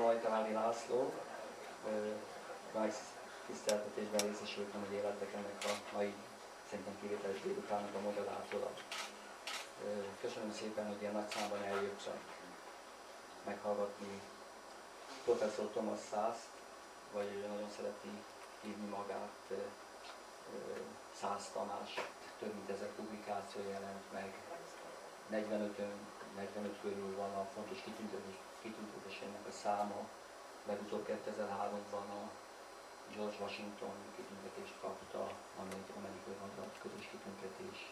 Rajtaláni László. Nagy tiszteltetésben részesültem, hogy életek ennek a mai szerintem kivételes délutánnak a moderátora. Köszönöm szépen, hogy ilyen nagy számban eljöttem meghallgatni Professor Thomas Szászt, vagy nagyon szereti hívni magát Szasz Tamás. Több mint 1000 publikáció jelent meg, 45 körül van a fontos kitüntetésének a száma, legutóbb 2003-ban a George Washington kitüntetést kapta, ami egy amerikai nagyközös kitüntetés.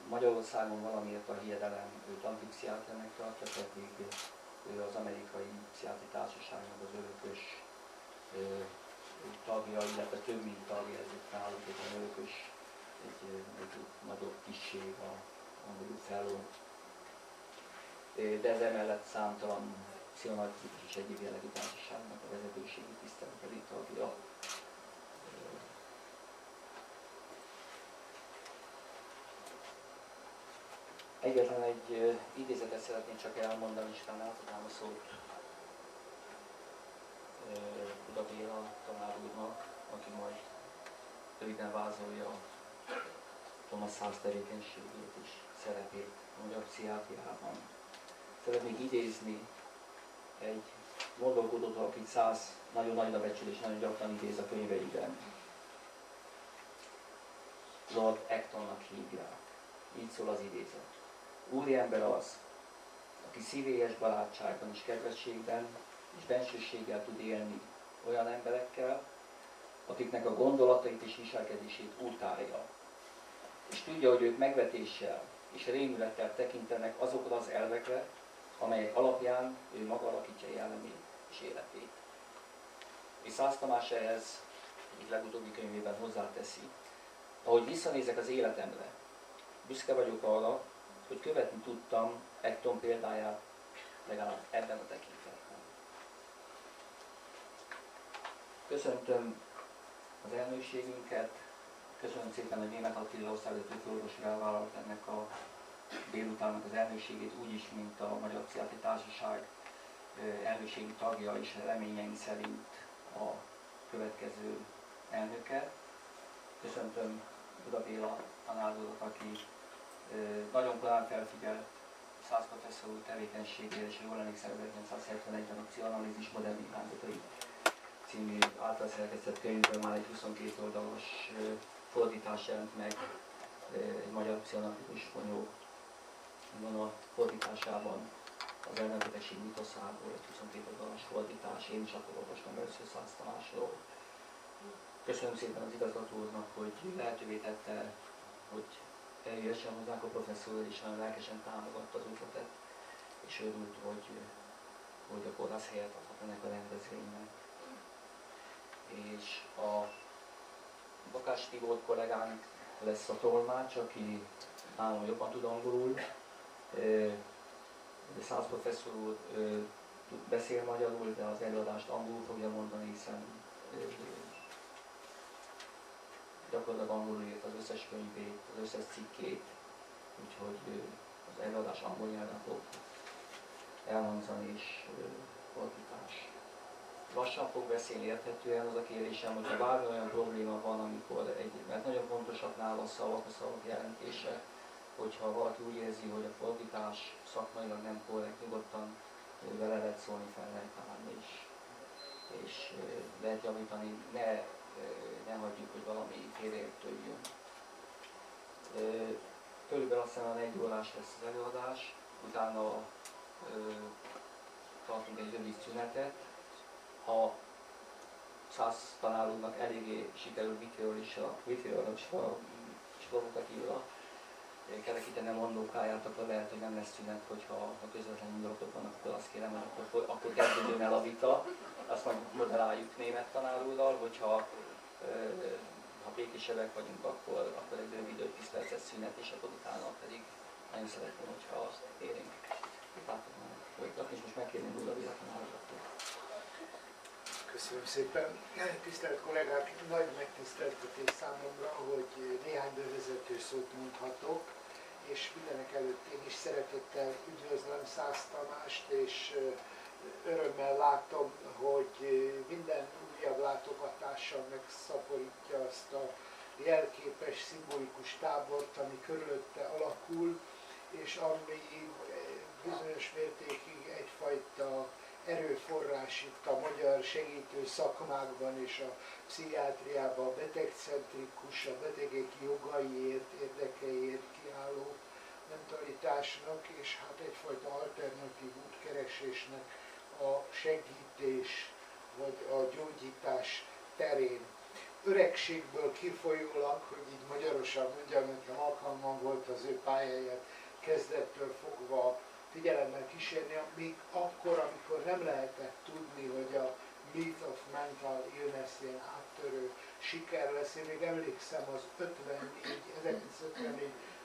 Magyarországon valamiért a hiedelem őt antipszichiáternek tartja, pedig ő az Amerikai Pszichiátri Társaságnak az örökös tagja, illetve több mint tagja, ezért náluk egy örökös, egy nagyobb tisztség a angolul fellow. De ez emellett számtalan pszichoanalitikus és egyéb jellegű társaságnak a vezetőségi tiszteletbeli tagja. Egyetlen egy idézetet szeretnék csak elmondani, és talán átadnám a szót Buda Béla tanár úrnak, aki majd röviden vázolja Thomas Szasz tevékenységét és szerepét a magyar pszichiátriában. Szeretnék idézni egy gondolkodótól, akit Szasz nagyon nagyra becsül és nagyon gyakran idéz a könyveiben. Lord Actonnak hívják. Így szól az idézet. Úriember az, aki szívélyes barátságban és kedvességben és bensőséggel tud élni olyan emberekkel, akiknek a gondolatait és viselkedését utálja. És tudja, hogy ők megvetéssel és rémülettel tekintenek azokra az elvekre, amelyek alapján ő maga alakítja jellemét és életét. És Szasz Tamás ehhez így legutóbbi könyvében hozzáteszi, ahogy visszanézek az életemre, büszke vagyok arra, hogy követni tudtam Acton példáját legalább ebben a tekintetben. Köszöntöm az elnökségünket, köszönöm szépen, hogy Németh Attila osztályvezető főorvos elvállalt ennek a délutánnak az elnökségét, úgyis, mint a Magyar Pszichiátri Társaság elnökségi tagja, és reményeim szerint a következő elnöke. Köszöntöm Buda Béla tanár urat, aki nagyon korán felfigyelt Szasz professzor úr tevékenységére, és jól emlékszem, 1971-ben a Pszichoanalízis modern irányzatai című által szerkesztett könyvben már egy 22 oldalas fordítás jelent meg egy magyar pszichoanalitikus fonyó vonal fordításában az elmebetegség mitoszáról, egy 22 oldalas fordítás. Én is akkor olvastam először Szasz Tamásról. Köszönöm szépen az igazgató úrnak, hogy lehetővé tette, hogy eljöhessen hozzánk a professzor úr, és nagyon lelkesen támogatta az ötletet, és örült, hogy a kórház helyet adhat ennek a rendezvénynek. És a Bakás Tibor kollégánk lesz a tolmács, aki nálam jobban tud angolul. Szasz professzor úr beszél magyarul, de az előadást angolul fogja mondani, hiszen gyakorlatilag angolul írt az összes könyvét, az összes cikkét, úgyhogy az előadás angol nyelven fog elhangzani, és fordítás. Lassan fog beszélni érthetően, az a kérésem, hogyha bármi olyan probléma van, mert nagyon fontosak nála a szavak jelentése, hogyha valaki úgy érzi, hogy a fordítás szakmailag nem korrekt, nyugodtan vele lehet szólni, fel lehet állni, és lehet javítani, ne hagyjuk, hogy valami félreértődjön. Körülbelül azt hiszem, 1 órás lesz az előadás, utána tartunk egy rövid szünetet. Ha Szasz tanár úrnak eléggé sikerül és provokatívra kerekíteni a mondókáját, akkor lehet, hogy nem lesz szünet, hogyha közvetlen indulatok vannak, akkor azt kérem, hogy akkor kezdődjön el a vita. Azt majd moderáljuk Németh tanár úrral, hogyha ha békésebbek vagyunk, akkor egy rövid 5-10 perces szünet, és akkor utána pedig nagyon szeretném, hogyha érünk folytatni, és most megkérném Buda Béla tanárokat. Köszönöm szépen. Tisztelt kollégák, nagy megtiszteltetés számomra, hogy néhány bevezető szót mondhatok, és mindenek előtt én is szeretettel üdvözlöm Szasz Tamást és örömmel látom, hogy minden újabb látogatással megszaporítja azt a jelképes, szimbolikus tábort, ami körülötte alakul, és ami bizonyos mértékig egyfajta erőforrás itt a magyar segítő szakmákban és a pszichiátriában, a betegcentrikus, a betegek jogaiért, érdekeiért kiálló mentalitásnak, és hát egyfajta alternatív útkeresésnek a segítés vagy a gyógyítás terén. Öregségből kifolyólag, hogy így magyarosan mondjam, nekem alkalmam volt az ő pályáját kezdettől fogva figyelemmel kísérni, még akkor, amikor nem lehetett tudni, hogy a Myth of Mental Illness ilyen áttörő siker lesz. Én még emlékszem az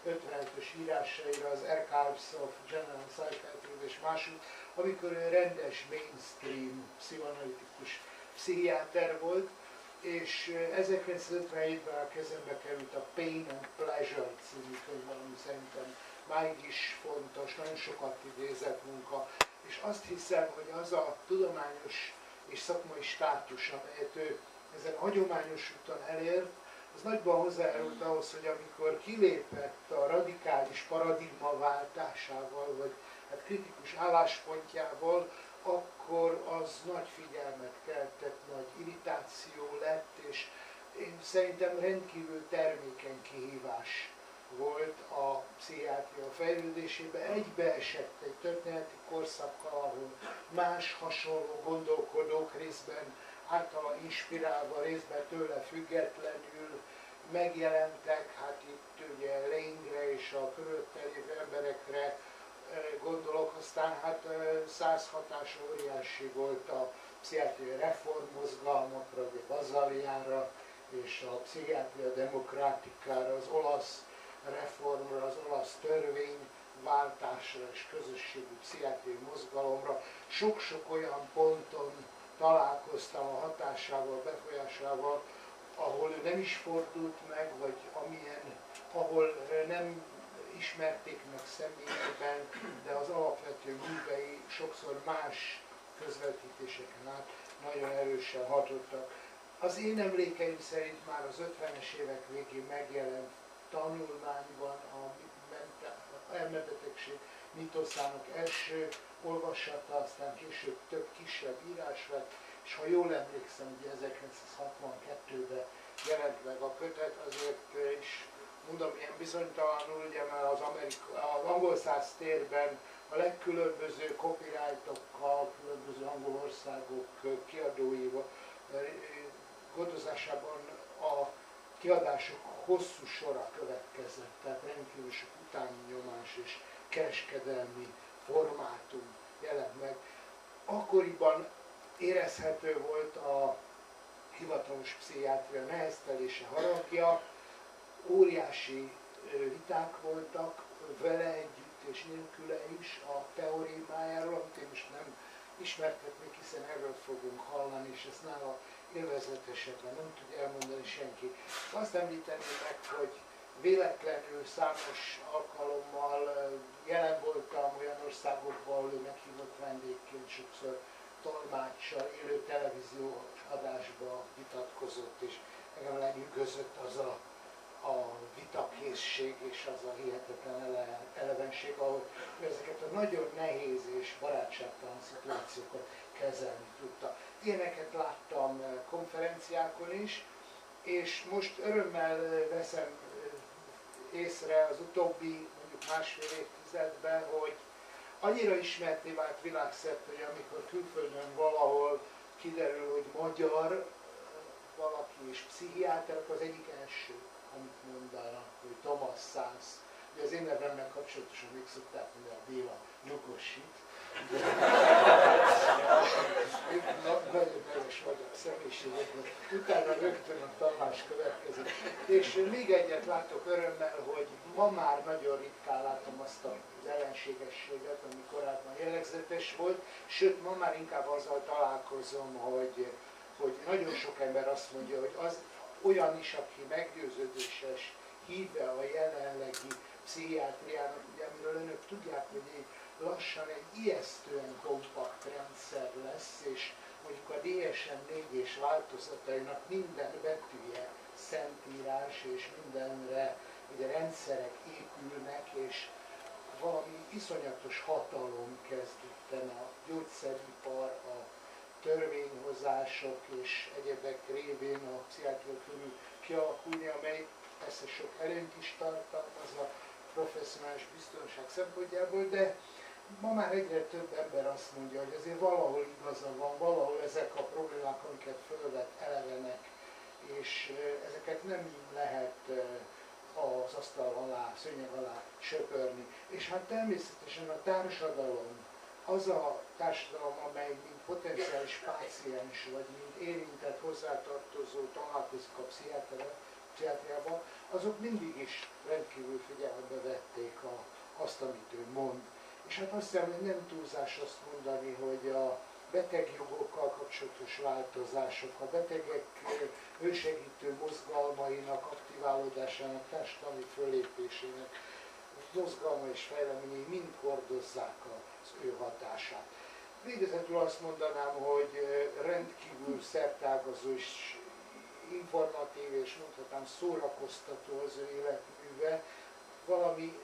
1954-55-ös írásaira, az Archives of General Psychiatry és másút, amikor ő rendes mainstream pszichoanalitikus pszichiáter volt, és 1957-ben a kezembe került a Pain and Pleasure című könyv, ami szerintem máig is fontos, nagyon sokat idézett munka, és azt hiszem, hogy az a tudományos és szakmai státus, amelyet ő ezen hagyományos úton elért, az nagyban hozzájárult ahhoz, hogy amikor kilépett a radikális paradigmaváltásával, vagy hát kritikus álláspontjával, akkor az nagy figyelmet keltett, nagy irritáció lett, és én szerintem rendkívül termékeny kihívás volt a pszichiátria fejlődésében. Egybeesett egy történeti korszakkal, ahol más hasonló gondolkodók részben általa inspirálva, részben tőle függetlenül megjelentek, hát itt ugye Laingre és a körülötte lévő emberekre gondolok, aztán hát Szasz hatása óriási volt a pszichiátriai reformmozgalmakra, ugye Bazaliára és a pszichiátria demokratikára, az olasz reformra, az olasz törvényváltásra és közösségi pszichiátriai mozgalomra. Sok-sok olyan ponton találkoztam a hatásával, befolyásával, ahol ő nem is fordult meg, vagy ahol nem ismerték meg személyében, de az alapvető művei sokszor más közvetítéseken át nagyon erősen hatottak. Az én emlékeim szerint már az 50-es évek végén megjelent tanulmányban a elmebetegség mitoszának első olvasata, aztán később több kisebb írás lett, és ha jól emlékszem, ugye 1962-ben jelent meg a kötet, azért is mondom ilyen bizonytalanul, ugye már az angol száz térben a legkülönböző copyrightokkal, különböző angol országok kiadóival gondozásában a kiadások hosszú sora következett, tehát rendkívül sok utáni nyomás és kereskedelmi formátum jelent meg. Akkoriban érezhető volt a hivatalos pszichiátria neheztelése haragja, óriási viták voltak vele együtt és nélküle is a teóriájáról, amit én most nem ismertetnék, hiszen erről fogunk hallani, és ezt nála élvezetesebben nem tudja elmondani senki. Azt említeném meg, hogy véletlenül számos alkalommal jelen voltam olyan országokban, ahol ő meghívott vendégként sokszor tolmáccsal, élő televíziós adásba vitatkozott, és engem lenyűgözött az a vitakészség és az a hihetetlen elevenség, ahol ezeket a nagyon nehéz és barátságtalan szituációkat kezelni tudta. Ilyeneket láttam konferenciákon is, és most örömmel veszem észre az utóbbi mondjuk másfél évtizedben, hogy annyira ismerté vált világszerte, hogy amikor külföldön valahol kiderül, hogy magyar valaki és pszichiáter, akkor az egyik első, amit mondanak, hogy Thomas Szasz. Ugye az én nevemmel kapcsolatosan még szokták mondani, a Béla nyugosít. Nagyon neves magyar személyiségekben. Utána rögtön a Tamás következik. És még egyet látok örömmel, hogy ma már nagyon ritkán látom azt az ellenségességet, ami korábban jellegzetes volt, sőt, ma már inkább azzal találkozom, hogy nagyon sok ember azt mondja, hogy az olyan is, aki meggyőződéses híve a jelenlegi pszichiátriának, ugye amiről önök tudják, hogy én lassan egy ijesztően kompakt rendszer lesz, és mondjuk a DSM-4 és változatainak minden betűje szentírás, és mindenre ugye rendszerek épülnek, és valami iszonyatos hatalom kezdődten a gyógyszeripar, a törvényhozások és egyebek révén a pszichiátria körül kialakulni, amely persze sok előnyt is tartalmaz a professzionális biztonság szempontjából, de ma már egyre több ember azt mondja, hogy azért valahol igaza van, valahol ezek a problémák, amiket fölvet, elevenek, és ezeket nem lehet az asztal alá, szőnyeg alá söpörni. És hát természetesen a társadalom, az a társadalom, amely mint potenciális páciens, vagy mint érintett hozzátartozó találkozik a pszichiátriával, azok mindig is rendkívül figyelembe vették azt, amit ő mond. És hát azt hiszem, hogy nem túlzás azt mondani, hogy a betegjogokkal kapcsolatos változások, a betegek ősegítő mozgalmainak aktiválódásának, társadalmi fölépésének mozgalma és fejleményei mind hordozzák az ő hatását. Végezetül azt mondanám, hogy rendkívül szertágazó és informatív és mondhatnám szórakoztató az ő életműve, valami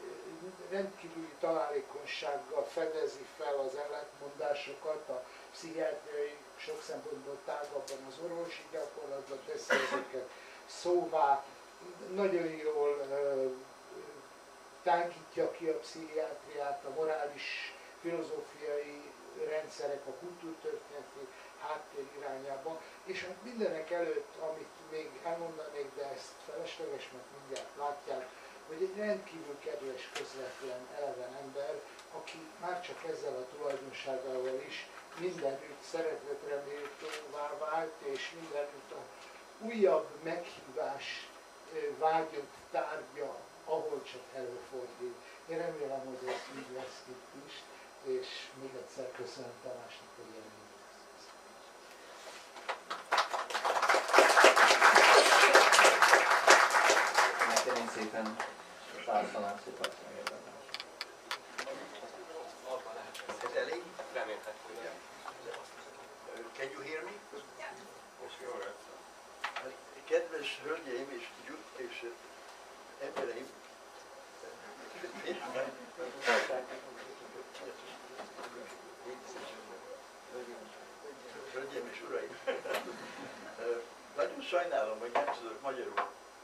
rendkívüli találékonysággal fedezi fel az ellentmondásokat, a pszichiátriai, sok szempontból tágabban az orvosi gyakorlatban teszi ezeket szóvá, nagyon jól tágítja ki a pszichiátriát, a morális, filozófiai rendszerek, a kultúrtörténeti háttér irányában, és hát mindenek előtt, amit még elmondanék, de ezt felesleges, mert mindjárt látják, hogy egy rendkívül kedves, közvetlen, eleven ember, aki már csak ezzel a tulajdonságával is mindenütt szeretetre méltóvá vált, és mindenütt a újabb meghívás vágyott tárgya, ahol csak előfordul. Én remélem, hogy ez így lesz itt is, és még egyszer köszönöm Tamásnak, hogy jelen. Megkérném szépen pár szalát szépen megérdemes. Ez elég? Remélhetően. Can you hear me? Kedves hölgyeim és embereim, hölgyeim és uraim, nagyon sajnálom, hogy nem tudok magyarul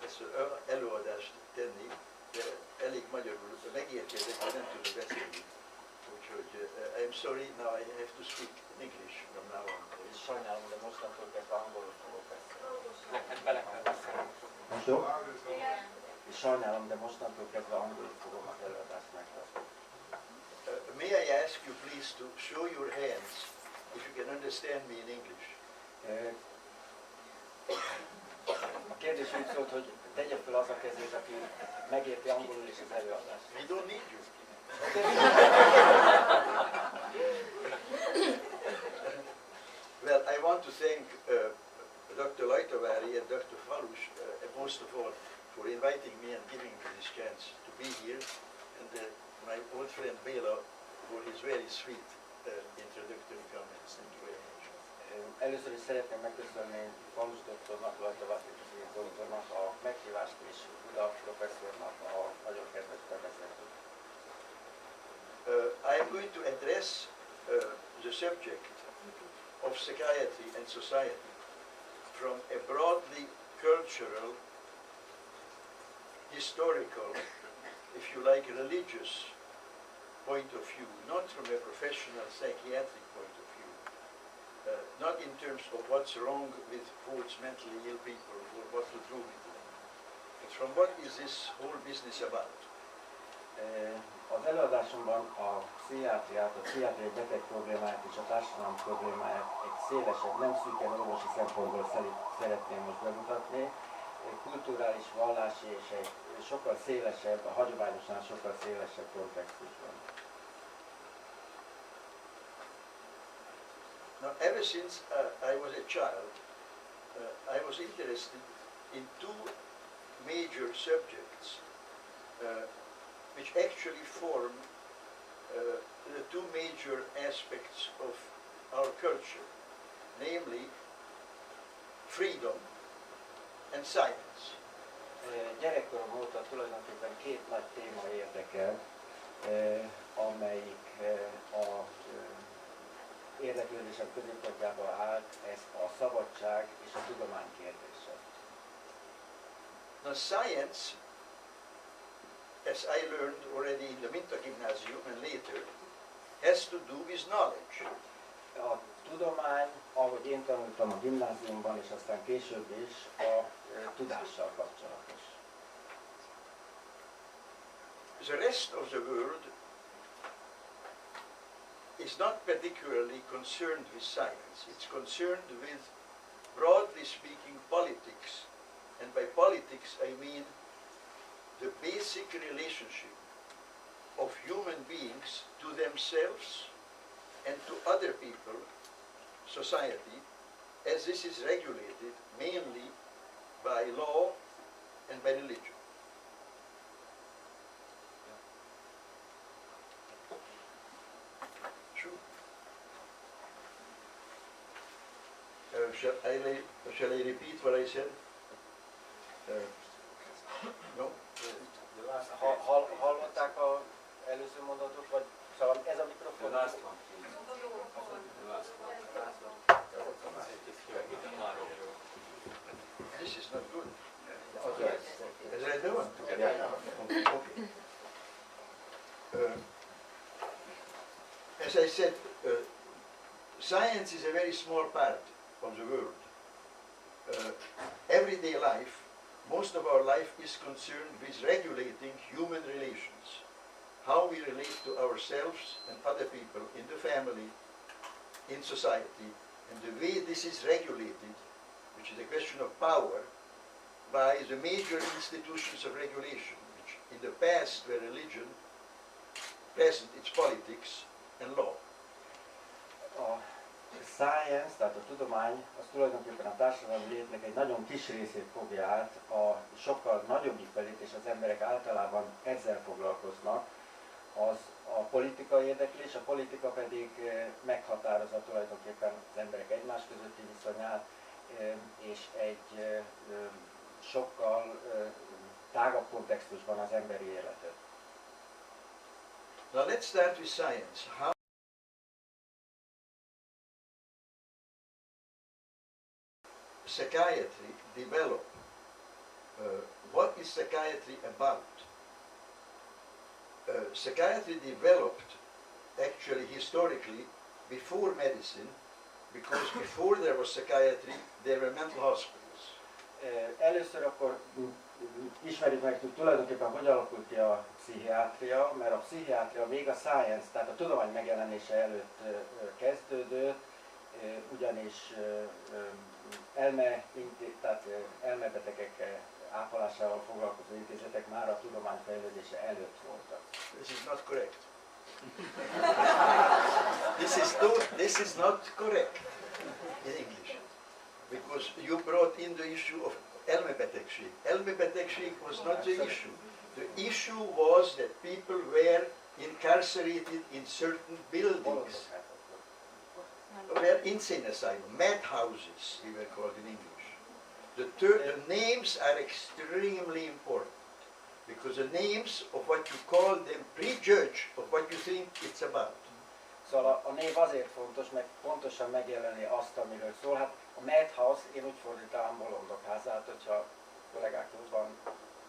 ezt előadást tenni, de elég magyarul megérkezek, hogy nem tudok beszélni. Úgyhogy I'm sorry, now I have to speak in English from now on. Sajnálom, de mostantól kezdve angolul fogok beszélni. Neked bele kell beszélni. Most jó? És sajnálom, de mostantól kezdve angolul fogom az előadást megtartani. May I ask you please to show your hands if you can understand me in English? A kérdés úgy szólt, hogy tegye fel az a kezét, aki megérti angolul is az előadást. We don't need you. Well, I want to thank Dr. Lajtavári and Dr. Falus, most of all, for inviting me and giving me this chance to be here, and my old friend Béla for his very sweet introductory comments. Thank you very much. Először is szeretném megköszönni Falus doktornak, Lajtavári doktornak a meghívást és Buda professzornak a nagyon kedves bevezetőt. I am going to address the subject of psychiatry and society from a broadly cultural, historical, if you like, religious point of view, not from a professional psychiatric point of view, not in terms of what's wrong with quotes mentally ill people or what to do with them, but from what is this whole business about. Az előadásomban a pszichiátriát, a pszichiátriai beteg problémáját és a társadalom problémáját egy szélesebb, nem szűken orvosi szempontból szeretném most bemutatni. Egy kulturális, vallási és egy sokkal szélesebb, a hagyományosnál sokkal szélesebb kontextusban. Now, ever since I was a child, I was interested in two major subjects which actually form the two major aspects of our culture, namely freedom and science. Gyerekkorom óta tulajdonképpen két nagy téma érdekel, amelyik a érdeklődésem középpontjába állt, ez a szabadság és a tudomány kérdése. Now science, as I learned already in the Minta Gymnasium and later, has to do with knowledge. A tudomány, ahogy én tanultam a gimnáziumban, és aztán később is, a tudással kapcsolatos. The rest of the world is not particularly concerned with science. It's concerned with, broadly speaking, politics. And by politics I mean the basic relationship of human beings to themselves and to other people, society, as this is regulated mainly by law and by religion. True. Shall I repeat what I said? No? Hallották az előző mondatot, vagy szóval ez a mikrofon? The last one, please. The last one. This is not good. Yes. Is that the one? Yeah. Okay. As I said, science is a very small part of the world. Everyday life, most of our life is concerned with regulating human relations. How we relate to ourselves and other people in the family, in society, and the way this is regulated, which is a question of power, by the major institutions of regulation, which in the past were religion, present it's politics and law. A science, tehát a tudomány, az tulajdonképpen a társadalmi létnek egy nagyon kis részét fogja át, a sokkal nagyobbik felét, és az emberek általában ezzel foglalkoznak, az a politikai érdeklés, a politika pedig meghatározza tulajdonképpen az emberek egymás közötti viszonyát, és egy sokkal tágabb kontextusban az emberi életet. Now let's start with science. How psychiatry developed. What is psychiatry about? Psychiatry developed actually historically before medicine, because before there was psychiatry, there were mental hospitals. Először akkor ismerjük meg, hogy tulajdonképpen hogy alakult ki a pszichiátria, mert a pszichiátria még a science, tehát a tudomány megjelenése előtt kezdődött, ugyanis elmebetegek ápolásával foglalkozó intézetek már a tudomány fejlődése előtt voltak. This is not correct. This is not correct in English, because you brought in the issue of elmebetegség. Elmebetegség was not the issue. The issue was that people were incarcerated in certain buildings. Were insane asylum, madhouses, they were called in English. The names are extremely important, because the names of what you call them prejudge of what you think it's about. Szóval a név azért fontos, mert pontosan megjeleni azt, amiről szól. Hát a madhouse, én úgy fordítanám bolondok házát, hogyha kollégák jobban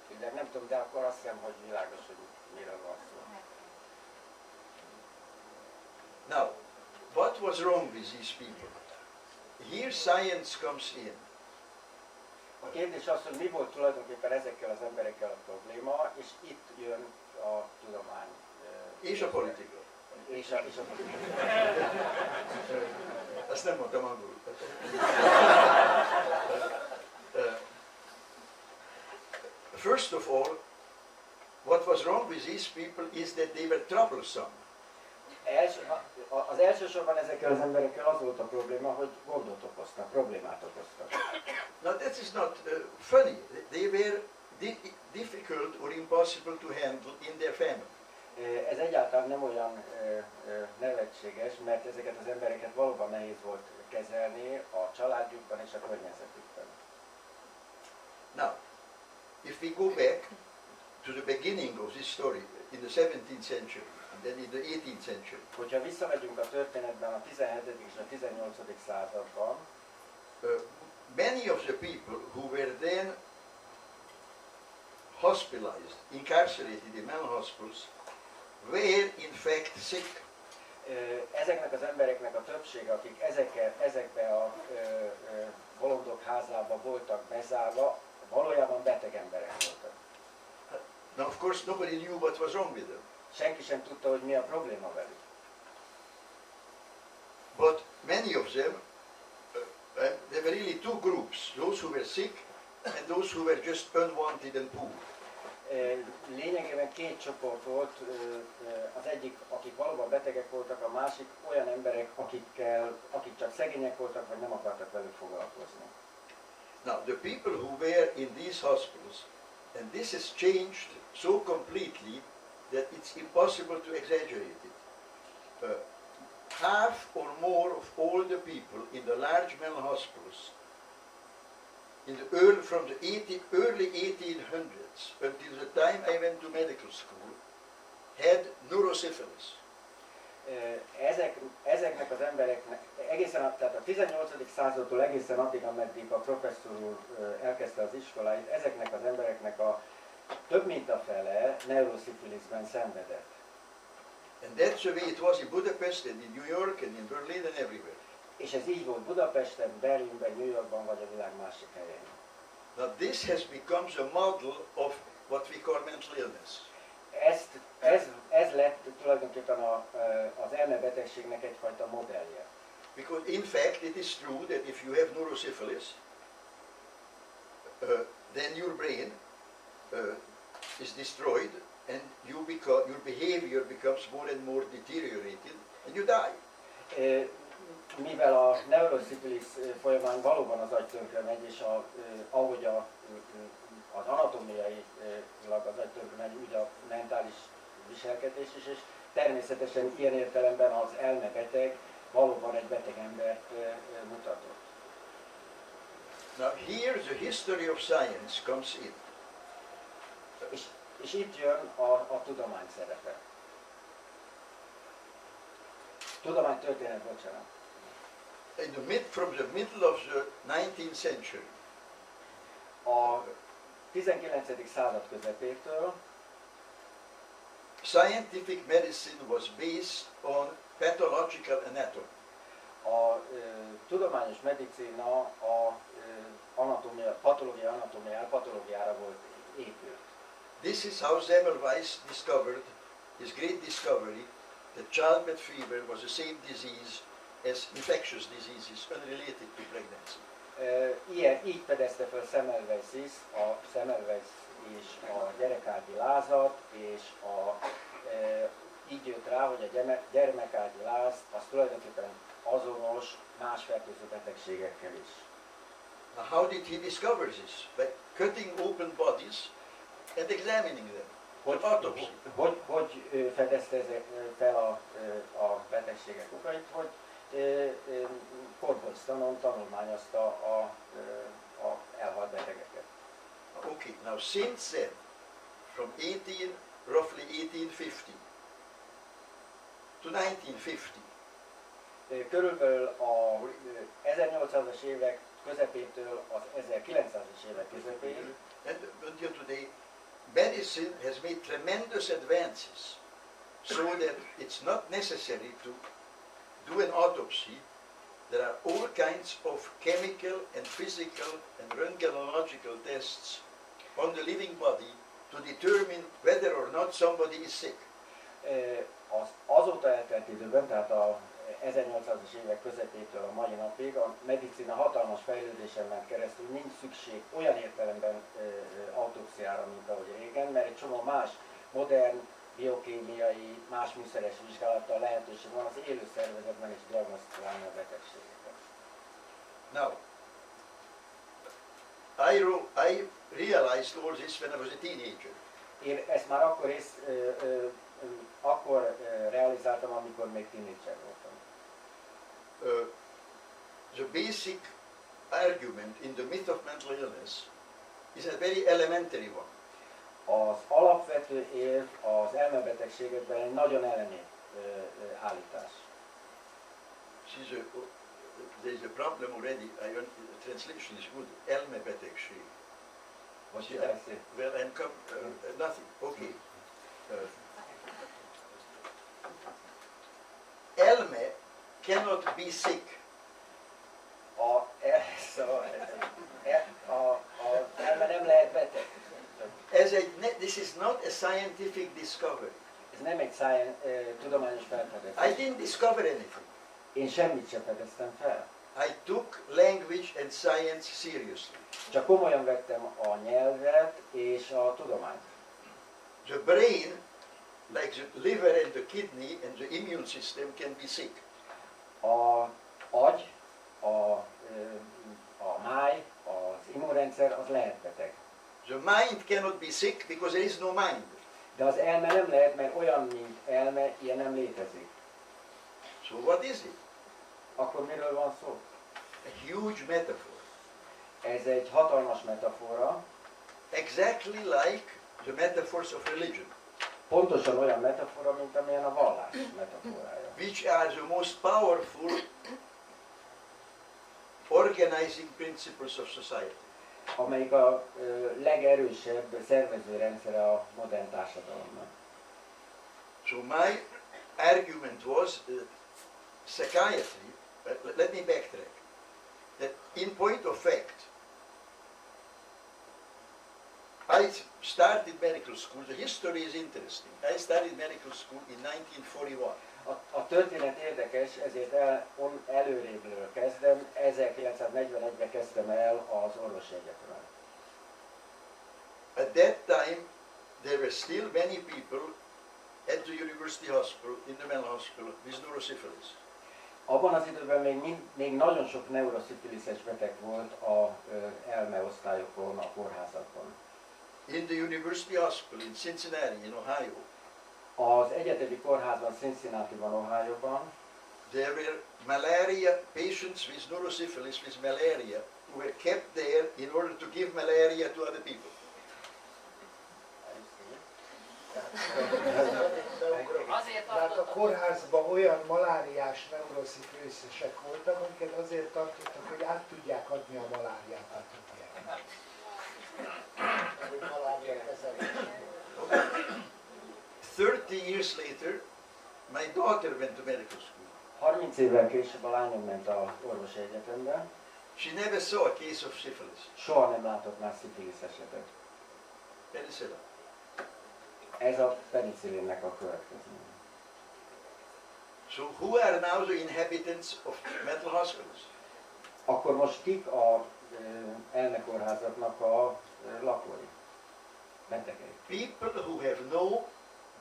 tudják, nem tudom, de akkor azt hiszem, hogy világos, hogy miről van szó. Now, what was wrong with these people? Here science comes in. A kérdés az, hogy mi volt tulajdonképpen ezekkel az emberekkel a probléma, és itt jön a tudomány. És a politika. És a politika. Ezt nem mondtam angolul. First of all, what was wrong with these people is that they were troublesome. Az elsősorban ezekkel az emberekkel az volt a probléma, hogy gondot okoztak, problémát okoztak. Now that is not funny. They were difficult or impossible to handle in their family. Ez egyáltalán nem olyan nevetséges, mert ezeket az embereket valóban nehéz volt kezelni a családjukban és a környezetükben. Now, if we go back to the beginning of this story in the 17th century and then in the 18th century, hogyha visszamegyünk a történetben a 17. és a 18. században, many of the people who were then hospitalized, incarcerated in mental hospitals, were in fact sick. Ezeknek az embereknek a többsége, akik ezekbe a bolondok házába voltak bezárva, valójában beteg emberek voltak. Now, of course, nobody knew what was wrong with them. Senki sem tudta, hogy mi a probléma velük. But many of them, there were really two groups, those who were sick and those who were just unwanted and poor. Lényegében két csoport volt, az egyik, akik valóban betegek voltak, a másik olyan emberek, akik csak szegények voltak, vagy nem akartak velük foglalkozni. Now, the people who were in these hospitals, and this has changed so completely that it's impossible to exaggerate it. Half or more of all the people in the large mental hospitals from the early 1800s until the time I went to medical school had neurosyphilis. Ezeknek az embereknek, tehát a 18. századtól egészen addig, ameddig a professzor úr elkezdte az iskoláit, ezeknek az embereknek a több mint a fele neuroszifilisben szenvedett. And that's the way it was in Budapest and in New York and in Berlin and everywhere. És ez így volt Budapesten, Berlinben, New Yorkban vagy a világ másik helyén. Now this has become a model of what we call mental illness. Ez lett tulajdonképpen az elmebetegségnek egyfajta modellje. Because in fact it is true that if you have neurosyphilis, then your brain is destroyed and your behavior becomes more and more deteriorated and you die. Mivel a neuroszifilis folyamán valóban az agy tönkre megy, és ahogy az anatómiailag az agy tönkre megy, úgy a mentális viselkedés is, és természetesen ilyen értelemben az elmebeteg valóban egy beteg embert mutatott. Now here the history of science comes in. És itt jön a tudomány szerepe. Tudománytörténet, bocsánat. From the middle of the 19th century, a 19. század közepétől scientific medicine was based on pathological anatomy. A tudományos medicina a patológiára volt épült. This is how Semmelweis discovered his great discovery that childbed fever was the same disease as infectious diseases unrelated to pregnancy. Így fedezte fel Semmelweis és a gyerekágyi lázat, és így jött rá, hogy a gyermekágyi láz az tulajdonképpen azonos más fertőző betegségekkel is. Now how did he discover this? By cutting open bodies and examining them. Hogy fedezte fel a betegségek okait, hogy korbosztanon tanulmányozta a elhalt betegeket. Okay, now since then, from roughly 1850 to 1950, körülbelül a 1800-as évek közepétől az 1900-as évek közepéig, and until today, medicine has made tremendous advances so that it's not necessary to do an autopsy. There are all kinds of chemical and physical and röntgenological tests on the living body to determine whether or not somebody is sick. Azóta eltelt időben, tehát a 1800-as évek közepétől a mai napig a medicina hatalmas fejlődésen ment keresztül, nincs szükség olyan értelemben autópsziára, mint ahogy régen, mert egy csomó más modern, biokémiai, más műszeres vizsgálattal lehetőség van az élő szervezetben is diagnosztizálni a betegségeket. Now, I realized all this when I was a teenager. Én ezt már akkor akkor realizáltam, amikor még tínédzser voltam. The basic argument in the myth of mental illness is a very elementary one. Az alapvető érv az elmebetegségekben egy nagyon elemi állítás. There is a problem already. The translation is good. Elmebetegség. What did I say? Well, and come, nothing. Okay. Elme cannot be sick. Az elme nem lehet beteg. This is not a scientific discovery. Ez nem egy tudományos felfedezés. I didn't discover anything. Én semmit sem fedeztem fel. I took language and science seriously. Csak komolyan vettem a nyelvet és a tudományt. The brain, like the liver and the kidney and the immune system, can be sick. A agy, a máj, az immunrendszer az lehet beteg. The mind cannot be sick because there is no mind. De az elme nem lehet, mert olyan, mint elme, ilyen nem létezik. So what is it? Akkor miről van szó? A huge metaphor. Ez egy hatalmas metafora. Exactly like the metaphors of religion. Pontosan olyan metafora, mint amilyen a vallás metaforája. Which are the most powerful organizing principles of society. Amelyik a legerősebb szervező rendszere a modern társadalomnak. So my argument was psychiatry, let me backtrack, that in point of fact, I started medical school. The history is interesting. I started medical school in 1941. A történet érdekes, ezért előrébbről kezdem. 1941-ben kezdtem el az orvosi egyetemen. At that time, there were still many people at the University Hospital, in the mental hospital, with neurosyphilis. Abban az időben még nagyon sok neuroszifiliszes beteg volt az elmeosztályokon, a kórházakon. In the University Hospital in Cincinnati, in Ohio, az egyetemi kórházban, Cincinnati-ban, Ohio-ban, there were malaria patients with neurosyphilis, with malaria, who were kept there in order to give malaria to other people. Tehát a kórházban olyan maláriás neuroszifiliszesek voltak, amiket azért tartottak, hogy át tudják adni a maláriát a többieknek. 30 years later, my daughter went to medical school. 30 évvel később a lányom ment az orvosi egyetembe. She never saw a case of syphilis. Soha nem látott már szifilisz esetet. Penicillin. Ez a penicillinnek a következménye. So who are now the inhabitants of mental hospitals? Akkor most kik a elmekórházaknak a lakói? Betegei. People who have no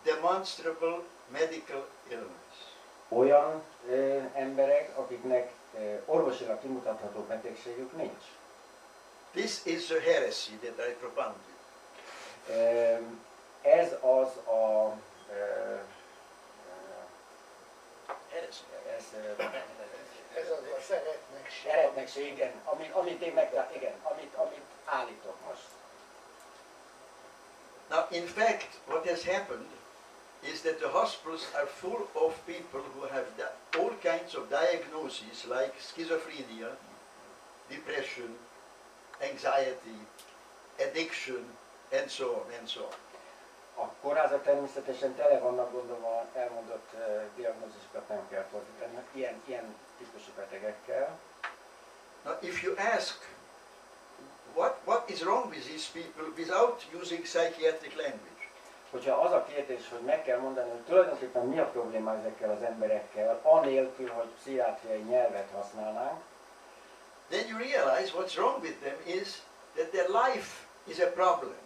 demonstrable medical illness. Olyan emberek, akiknek orvosilag kimutatható betegségük nincs. This is the heresy that I propounded. Ez az a Heresy. Ez az a szeretnekség, igen, amit állítok most. Now, in fact, what has happened is that the hospitals are full of people who have all kinds of diagnoses like schizophrenia, depression, anxiety, addiction, and so on and so on. A kórházak természetesen tele vannak, gondolom, a elmondott diagnózisokat nem kell fordítani, ilyen típusú betegekkel. Now, if you ask what is wrong with these people without using psychiatric language, hogyha az a kérdés, hogy meg kell mondani, hogy tulajdonképpen mi a probléma ezekkel az emberekkel, anélkül, hogy pszichiátriai nyelvet használnánk, then you realize what's wrong with them is that their life is a problem.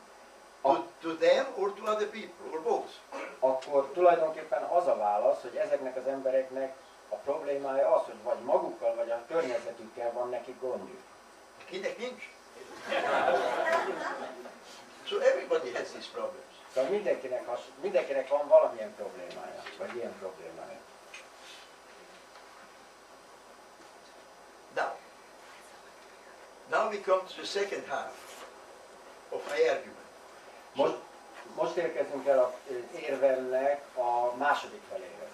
To them or to other people, or both. Akkor tulajdonképpen az a válasz, hogy ezeknek az embereknek a problémája az, hogy vagy magukkal, vagy a környezetükkel van nekik gondjuk. Kinek nincs? So everybody has these problems. Szóval mert mindenkinek van valamilyen problémája, vagy ilyen problémája. Now we come to the second half of my argument. Most érkezünk el az érvemnek a második feléhez.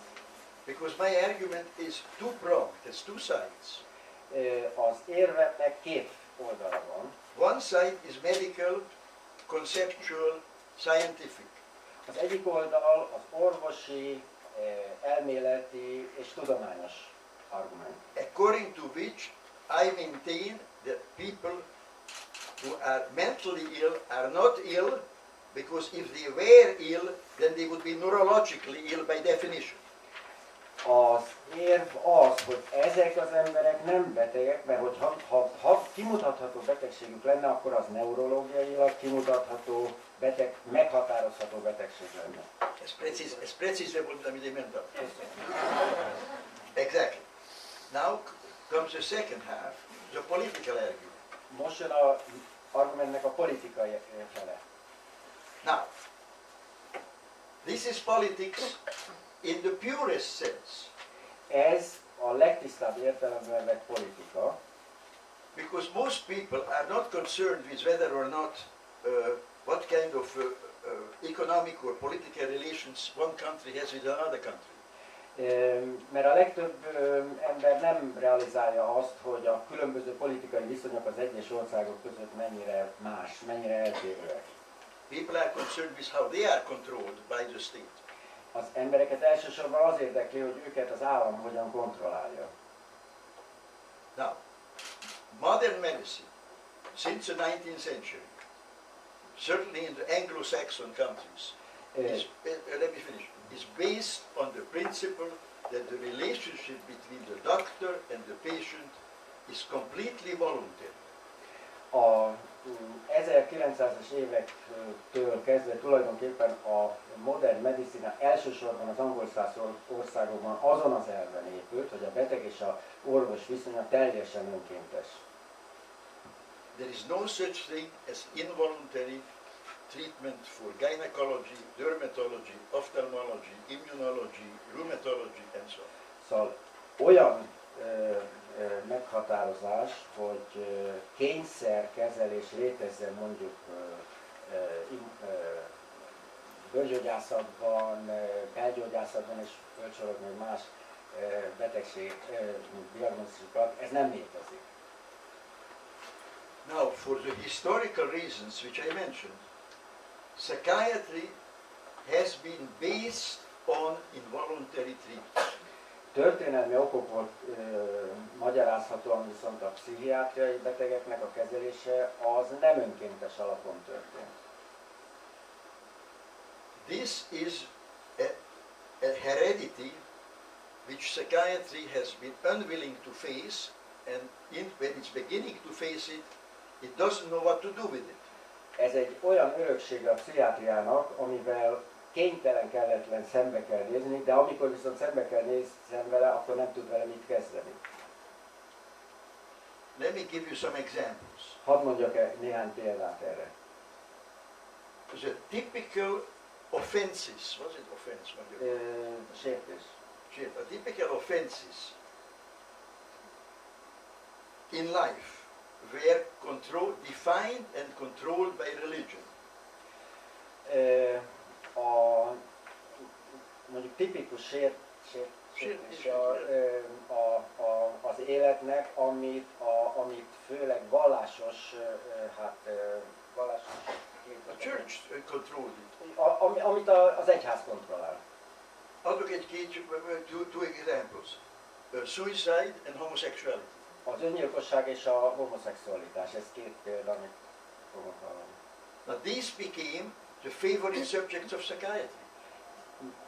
Because my argument is two-pronged, there's two sides. Az érvemnek két oldala van. One side is medical, conceptual, scientific. Az egyik oldal az orvosi, elméleti és tudományos argument. According to which I maintain that people who are mentally ill are not ill, because if they were ill, then they would be neurologically ill by definition. Az érv az, hogy ezek az emberek nem betegek, mert hogy ha kimutatható betegségük lenne, akkor az neurológiailag kimutatható, meghatározható betegség lenne. Ez precíze volt, amit én mondtam. Exactly. Now comes the second half, the political argument. Most jön az argumentnek a politikai fele. Now, this is politics in the purest sense. Ez a legtisztább értelemben vett politika. Because most people are not concerned with whether or not what kind of economic or political relations one country has with another country. Mert a legtöbb ember nem realizálja azt, hogy a különböző politikai viszonyok az egyes országok között mennyire más, mennyire eltérőek. People are concerned with how they are controlled by the state. Az embereket elsősorban az érdekli, hogy őket az állam hogyan kontrollálja. Now, modern medicine, since the 19th century, certainly in the Anglo-Saxon countries, let me finish, is based on the principle that the relationship between the doctor and the patient is completely voluntary. A 1900-as évektől kezdve tulajdonképpen a modern medicina elsősorban az angol-szász országokban azon az elven épült, hogy a beteg és a orvos viszonya teljesen önkéntes. There is no such thing as involuntary treatment for gynecology, dermatology, ophthalmology, immunology, rheumatology, and so on. Szóval olyan meghatározás, hogy kényszerkezelés létezzen mondjuk bőrgyógyászatban, belgyógyászatban és fölsorolok még más betegség diagnózisukat, ez nem létezik. Now, for the historical reasons which I mentioned, psychiatry has been based on involuntary treatment. Történelmi okokból magyarázhatóan viszont a pszichiátriai betegeknek a kezelése az nem önkéntes alapon történt. This is a heredity which psychiatry has been unwilling to face, and when it's beginning to face it, it doesn't know what to do with it. Ez egy olyan öröksége a pszichiátriának, amivel kénytelen, kelletlen szembe kell nézni, de amikor viszont szembe kell nézni vele, akkor nem tud vele mit kezdeni. Let me give you some examples. Hadd mondjak néhány példát erre. The typical offenses, was it offense? Sértés. A typical offenses in life were defined and controlled by religion. Mondjuk tipikus sértés az életnek, amit főleg vallásos, vallásos The church controlled it. Amit az egyház kontrollál. Adok two examples. Suicide and homosexuality. Az öngyilkosság és a homoszexualitás, ez két példa, amit fogok hallani. Now these became the favorite subjects of psychiatry.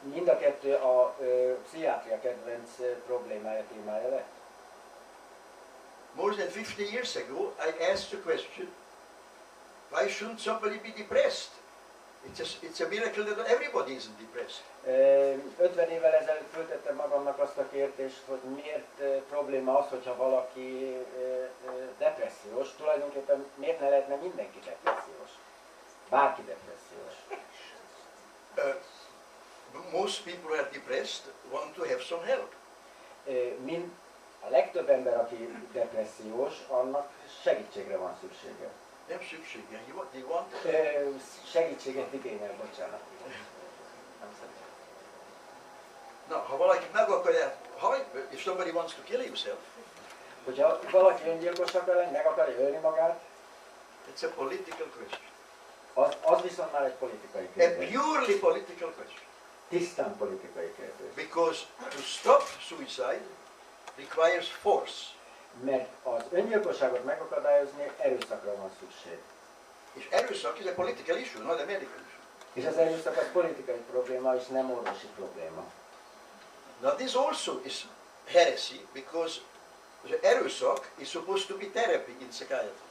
Mind a kettő a pszichiátria kedvenc problémája, témája lett. More than 50 years ago, I asked the question, why shouldn't somebody be depressed? It's a miracle that everybody isn't depressed. 50 évvel ezelőtt föltettem magamnak azt a kérdést, hogy miért probléma az, hogyha valaki depressziós, tulajdonképpen miért ne lehetne mindenki depressziós? Bárki depressziós. most people who are depressed want to have some help. A legtöbb ember, aki depressziós, annak segítségre van szüksége. Nem szüksége, they want. Segítséget igényel, bocsánat. Na, ha valaki meg akarja, if somebody wants to kill himself, hogyha valaki öngyilkos akar lenni, meg akarja ölni magát, it's a political question. Az viszont már egy politikai A kérdés. purely political question. Tisztán politikai kérdés. Because to stop suicide requires force. Mert az öngyilkosságot megakadályozni erőszakra van szükség. És erőszak is a political issue, not a medical issue. És az erőszak az politikai probléma, és nem orvosi probléma. Now this also is heresy, because the erőszak is supposed to be therapy in psychiatry.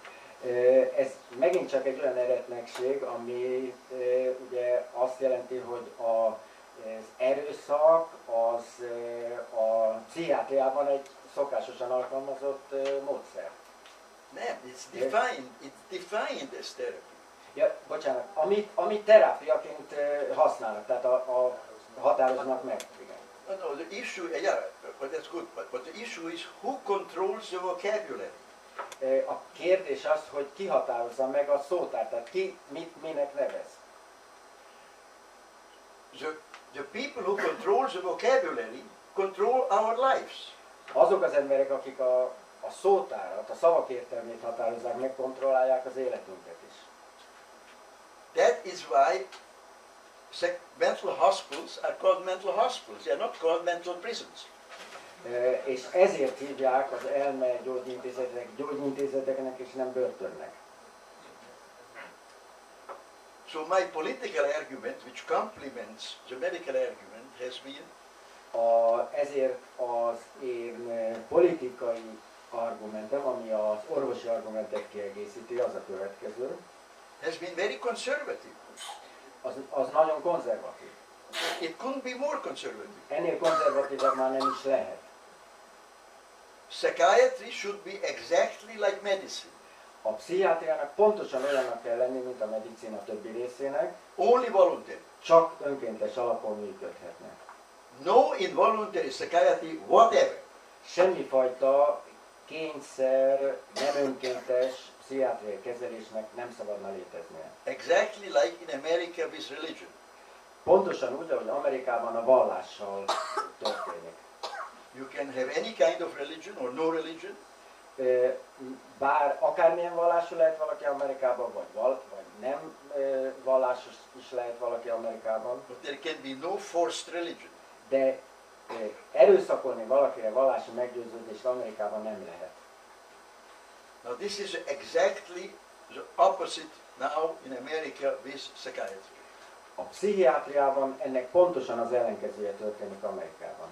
Ez megint csak egy olyan eretnekség, ami ugye azt jelenti, hogy az erőszak az a pszichiátriában egy szokásosan alkalmazott módszer. Nem, it's defined as therapy. Ja, bocsánat, amit terápiaként használnak, tehát határoznak meg. Igen. No, the issue, yeah, but that's good. But the issue is who controls the vocabulary. A kérdés az, hogy ki határozza meg a szótárt, tehát ki minek nevez. The people who control the vocabulary control our lives. Azok az emberek, akik a szótárat, a szavak értelmét határozzák meg, kontrollálják az életünket is. That is why mental hospitals are called mental hospitals. They are not called mental prisons. És ezért hívják az elme gyógyintézeteknek és nem börtönnek. So my political argument, which complements the medical argument, has been ezért az én politikai argumentem, ami az orvosi argumentet kiegészíti, az a következő. Has been very conservative. Az nagyon konzervatív. It couldn't be more conservative. Ennél konzervatívabb már nem is lehet. Psychiatry should be exactly like medicine. A pszichiátriának pontosan olyannak kell lenni, mint a medicina többi részének. Only voluntary. Csak önkéntes alapon működhetnek. No involuntary psychiatry whatever. Semmifajta kényszer, nem önkéntes pszichiátriai kezelésnek nem szabadna léteznie. Exactly like in America with religion. Pontosan úgy, ahogy Amerikában a vallással történik. You can have any kind of religion or no religion. Bár akármilyen vallású lehet valaki Amerikában, vagy nem vallásos is lehet valaki Amerikában. But there can be no forced religion. De erőszakolni valakire vallási meggyőződést Amerikában nem lehet. Now this is exactly the opposite now in America with psychiatry. A pszichiátriában ennek pontosan az ellenkezője történik Amerikában.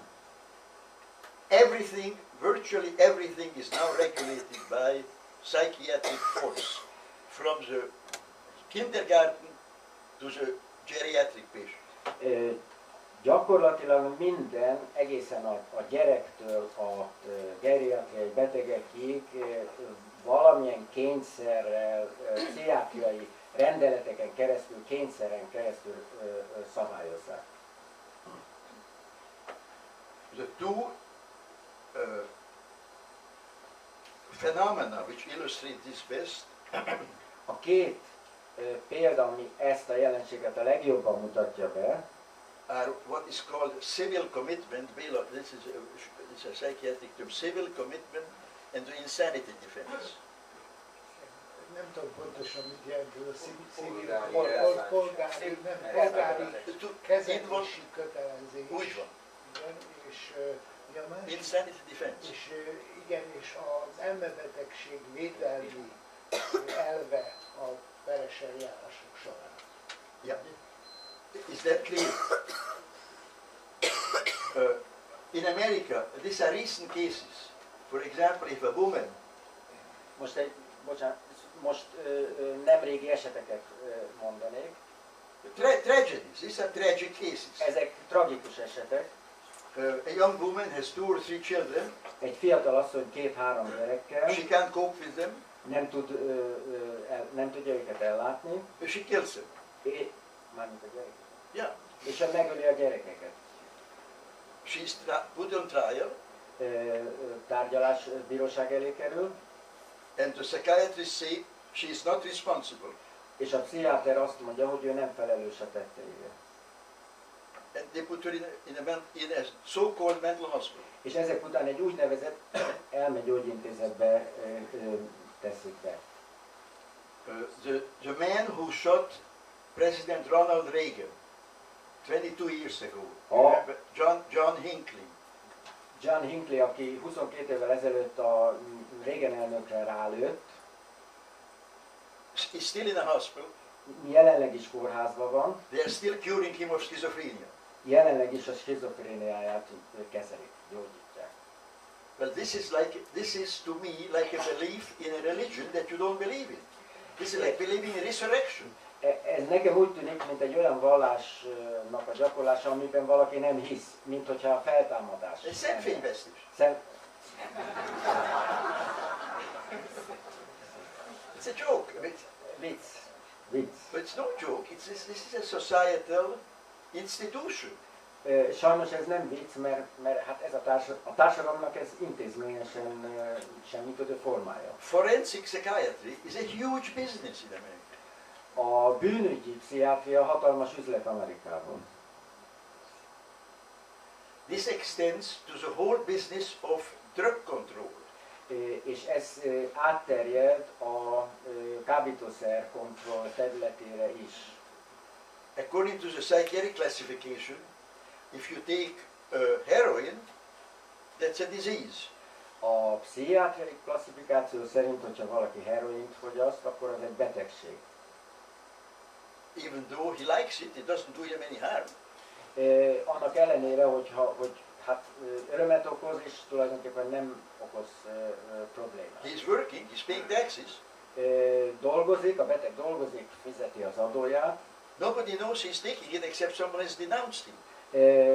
Everything, virtually everything is now regulated by psychiatric force. From the kindergarten to the geriatric patient. Gyakorlatilag minden, egészen a gyerektől a geriatriai betegekig valamilyen kényszerrel, pszichiátriai rendeleteken keresztül, kényszeren keresztül szabályozzák. The two phenomena which illustrate this best A két példa, ami ezt a jelenséget a legjobban mutatja be, are what is called civil commitment. This is a psychiatric term. Civil commitment and the insanity defense. Nem tudom pontosan mit jelent ez a Polgári polgári kezelési kötelezés. Úgy van. Igen, és ugye a másik, Insanity defense. és igen, és az elmebetegség védelmi elve a peres eljárások során. Yeah. Is that clear? In America, these are recent cases. For example, if a woman most nemrégi eseteket mondanék. tragedies, these are tragic cases. Ezek tragikus esetek. A young woman has 2 or 3 children. Egy fiatal asszony 2-3 gyerekkel She can't cope with them. nem tudja őket ellátni. She kills them. Mármint a gyerek. Yeah, És megöli a gyerekeket. She's put on trial, Tárgyalás bíróság elé kerül, and the psychiatrists say she is not responsible. és a pszichiáter azt mondja, hogy ő nem felelős a tetteire. And they put her in a so-called mental hospital. És ezek után egy úgynevezett elmegyógyintézetbe teszik be. The man who shot President Ronald Reagan 22 years ago, John Hinckley. John Hinckley, aki 22 évvel ezelőtt a Reagan elnökre rálőtt, is still in a hospital. Jelenleg is kórházban van. They are still curing him of schizophrenia. Jelenleg is a skizofréniáját kezelik, gyógyítják. Well, this is to me like a belief in a religion that you don't believe in. This is like believing in resurrection. Ez nekem úgy tűnik, mint egy olyan vallásnak a gyakorlása, amiben valaki nem hisz, mint hogyha a feltámadás. Egy szemfényvesztés. It's a joke. Vicc. But it's no joke. This is a societal institution. Sajnos ez nem vicc, mert hát ez a társadalomnak ez intézményesen semmiféle formája. Forensic psychiatry is a huge business in America. A bűnügyi pszichiátria hatalmas üzlet Amerikában. This extends to the whole business of drug control. És ez átterjed a kábítószer kontroll területére is. According to the psychiatric classification, if you take heroin, that's a disease. A pszichiátriai klasszifikáció szerint, hogyha valaki heroint fogyaszt, akkor az egy betegség. Even though he likes it, it doesn't do him any harm. Annak ellenére, hogy örömet okoz, és tulajdonképpen nem okoz problémát. He's working, he's paying taxes. Dolgozik, a beteg dolgozik, fizeti az adóját. Nobody knows he's taking it except someone has denounced him.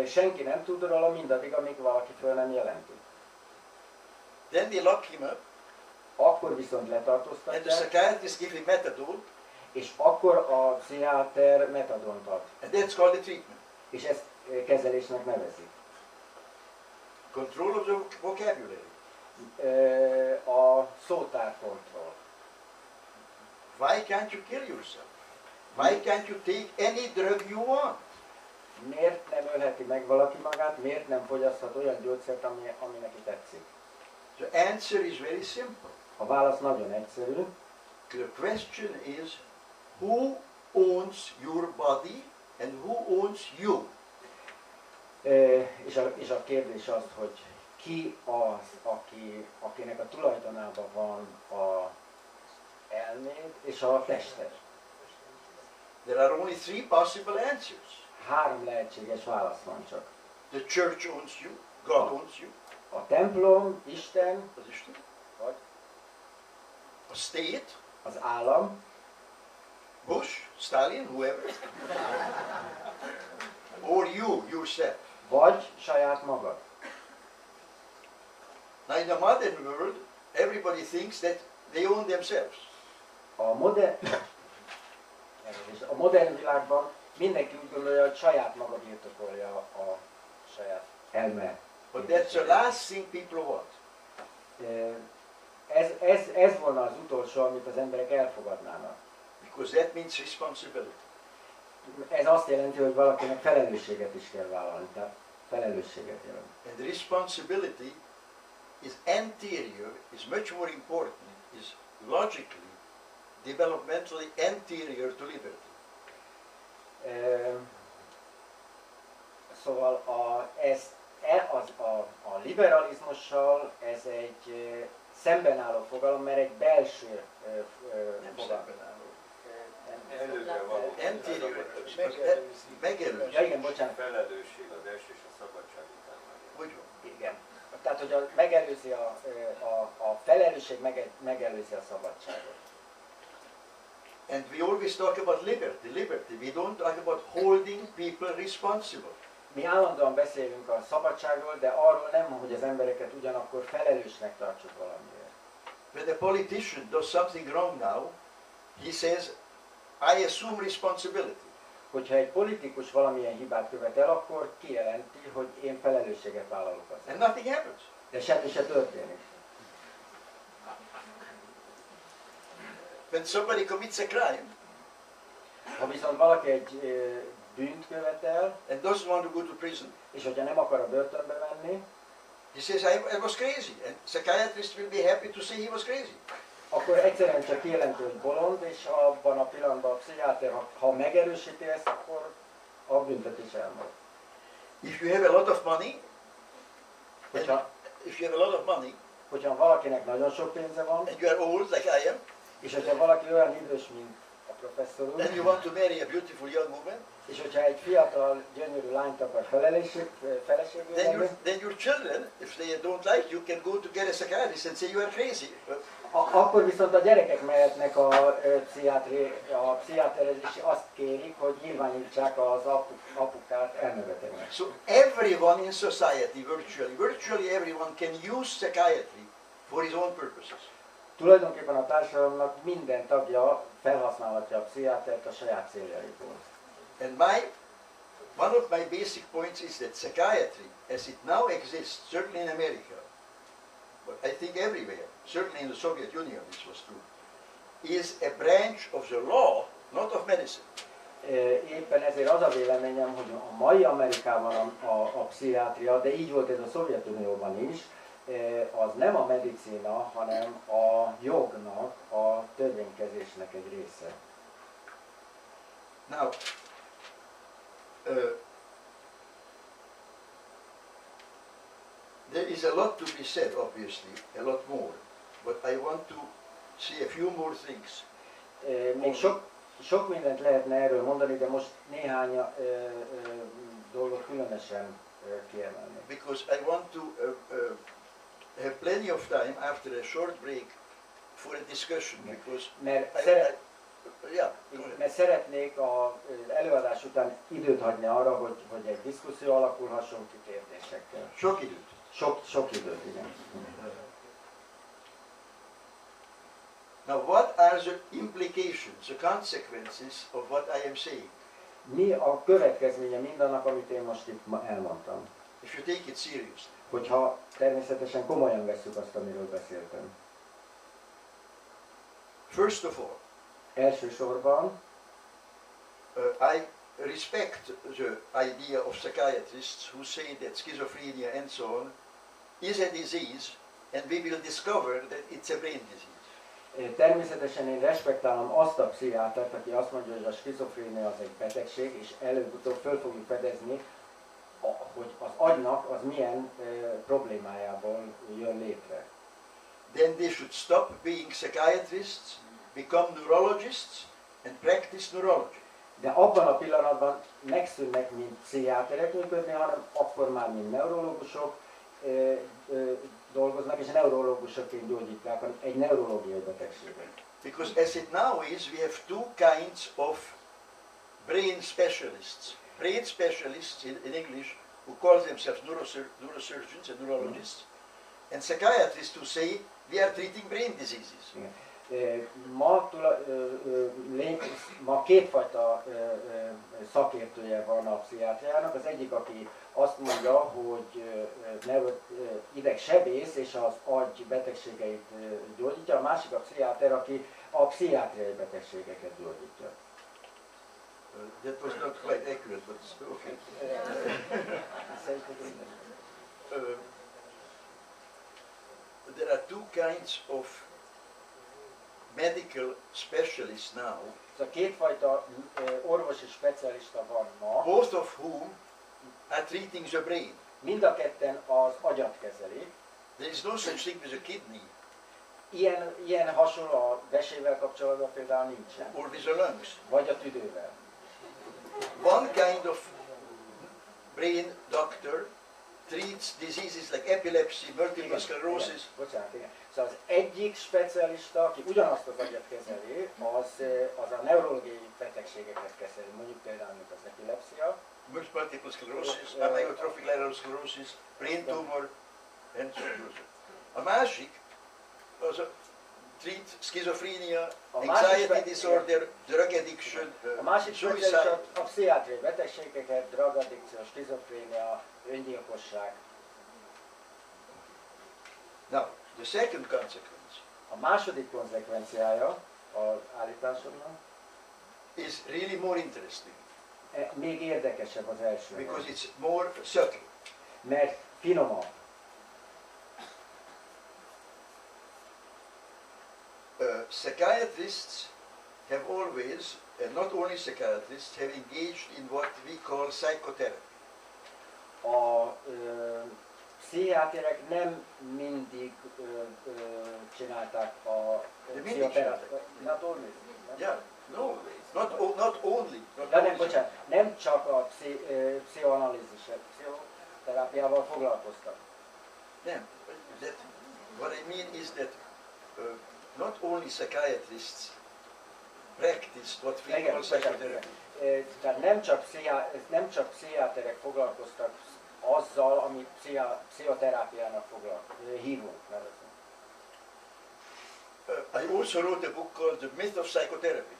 Senki nem tud róla mindaddig, amíg valaki föl nem jelenti. Then they lock him up. Akkor viszont And the letartóztatják, psychiatrist give him methadone. és akkor a pszichiáter metadont ad. And that's called the treatment. És ezt kezelésnek nevezik. Control of the vocabulary. A szótárkontroll. Why can't you kill yourself? Why can't you take any drug you want? Miért nem ölheti meg valaki magát, miért nem fogyaszthat olyan gyógyszert, ami neki tetszik? The answer is very simple. A válasz nagyon egyszerű. The question is, who owns your body and who owns you? És a kérdés az, hogy ki az, akinek a tulajdonában van a elméd és a tested. There are only three possible answers. 3 lehetséges válasz van csak. The church owns you, God owns you, A templom, Isten, az Isten. vagy A state, az állam, Bush, Stalin, whoever, or you, yourself. vagy saját magad. Now in the modern world, everybody thinks that they own themselves. A modern világban mindenki úgy gondolja, hogy saját maga birtokolja a saját elme. But that's the last thing people want. Ez volna az utolsó, amit az emberek elfogadnának. Because that means responsibility. Ez azt jelenti, hogy valakinek felelősséget is kell vállalni, tehát felelősséget jelent. And the responsibility is anterior, is much more important, is logically, developmentally anterior to liberty. Szóval a liberalizmussal ez egy szembenálló fogalom, mert egy belső Nem fogalom. szemben álló. Előre való. Anterior, Megelőzés. megelőzés. Ja, igen, bocsánat. Felelősség az első és a szabadság után már. Hogy van? Igen. Tehát, hogy megelőzi a felelősség megelőzi a szabadságot. And we always talk about liberty. We don't talk about holding people responsible. Mi állandóan beszélünk a szabadságról, de arról nem, hogy az embereket ugyanakkor felelősnek tartsuk valamiért. When a politician does something wrong now, he says, I assume responsibility. hogyha egy politikus valamilyen hibát követ el, akkor kijelenti, hogy én felelősséget vállalok azért. And nothing happens. De semmi se történik. When somebody commits a crime Ha viszont valaki egy bűnt követel, and doesn't want to go to prison, és hogyha nem akar a börtönbe menni, he says, I was crazy. And psychiatrists will be happy to say he was crazy. akkor egyszerűen csak kijelenti, hogy bolond, és abban a pillanatban a pszichiáter, ha megerősíti ezt, akkor a büntetés elmarad. If you have a lot of money, Hogyha, and valakinek nagyon sok pénze van, you are old like I am, és hogyha valaki olyan idős, mint a professzor úr, and you want to marry a beautiful young woman, és hogyha egy fiatal, gyönyörű lányt akar feleségül venni, then your children, if they don't like you, can go to get a psychiatrist and say you are crazy. akkor viszont a gyerekek mehetnek a pszichiáterhez, és azt kérik, hogy nyilvánítsák az apukát elmebetegnek. So everyone in society, virtually everyone can use psychiatry for his own purposes. Tulajdonképpen a társadalomnak minden tagja felhasználhatja a pszichiátert a saját céljaiból. And one of my basic points is that psychiatry, as it now exists, certainly in America, but I think everywhere, certainly in the Soviet Union this was true, is a branch of the law, not of medicine. Éppen ezért az a véleményem, hogy a mai Amerikában a pszichiátria, de így volt ez a Szovjetunióban is, az nem a medicína, hanem a jognak, a törvénykezésnek egy része. Now, there is a lot to be said, obviously, a lot more, but I want to see a few more things. Még sok mindent lehetne erről mondani, de most néhány dolgot különösen kiemelni. Because I want to have plenty of time after a short break for a discussion, because mert szeretnék az előadás után időt hagyni arra, hogy egy diszkuszió alakulhasson ki kérdésekkel. Sok időt. Sok időt, igen. Now, what are the implications, the consequences of what I am saying? Mi a következménye mindannak, amit én most itt elmondtam? If you take it seriously. Hogyha természetesen komolyan vesszük azt, amiről beszéltem. First of all, elsősorban I respect the idea of psychiatrists who say that schizophrenia and so on is a disease, and we will discover that it's a brain disease. Természetesen én respektálom azt a pszichiátert, aki azt mondja, hogy a skizofrénia az egy betegség, és előbb-utóbb föl fogjuk fedezni, hogy az agynak az milyen problémájából jön létre. Then they should stop being psychiatrists, become neurologists, and practice neurology. De abban a pillanatban megszűnnek, mint pszichiáterek működni, hanem akkor már, mint neurológusok dolgoznak, és neurológusokként gyógyítják egy neurológiai betegséget. Because as it now is, we have two kinds of brain specialists. Brain specialists in English, who call themselves neurosurgeons and neurologists, and psychiatrists who say we are treating brain diseases. Ma kétfajta szakértője van a pszichiátriának. Az egyik, aki azt mondja, hogy idegsebész és az agy betegségeit gyógyítja, a másik a pszichiáter, aki a pszichiátriai betegségeket gyógyítja. That was not quite accurate, but okay. There are two kinds of medical specialists now, szóval kétfajta orvosi specialista van ma, both of whom are treating the brain. Mind a ketten az agyat kezelik. There is no such thing as a kidney. Ilyen hasonló a vesével kapcsolatban például nincsen. Or with the lungs. Vagy a tüdővel. One kind of brain doctor treats diseases like epilepsy, multiple sclerosis. Bocsánat, igen. Szóval az egyik specialista, aki ugyanazt az agyat kezeli, az a neurológiai betegségeket kezeli, mondjuk például az epilepsia, Multiple sclerosis, amyotrophic lateral sclerosis, brain tumor, and so on. A másik, az a treat schizophrenia, A másik anxiety spe- disorder, drug addiction, A másik speciális suicide. a pszichiátriai betegségeket, dragaddikció, skizofrénia, öngyilkosság. Now, the second consequence A második konzekvenciája az állításomnak is really more interesting még érdekesebb az első, because it's more subtle. mert finomabb. Psychiatrists have always, and not only psychiatrists, have engaged in what we call psychotherapy. A pszichiáterek nem mindig csinálták a De mindig pszichoterápiát. Not always. Yeah, no, not only. Not Ja, nem, only. bocsánat, nem csak a pszichoanalízissel, pszichoterápiával foglalkoztak. Yeah, what I mean is that not only psychiatrists practiced what we Igen, call bocsánat, psychotherapy. igen. Tehát nem csak pszichiáterek foglalkoztak azzal, amit pszichoterápiának hívunk. I also wrote a book called The Myth of Psychotherapy.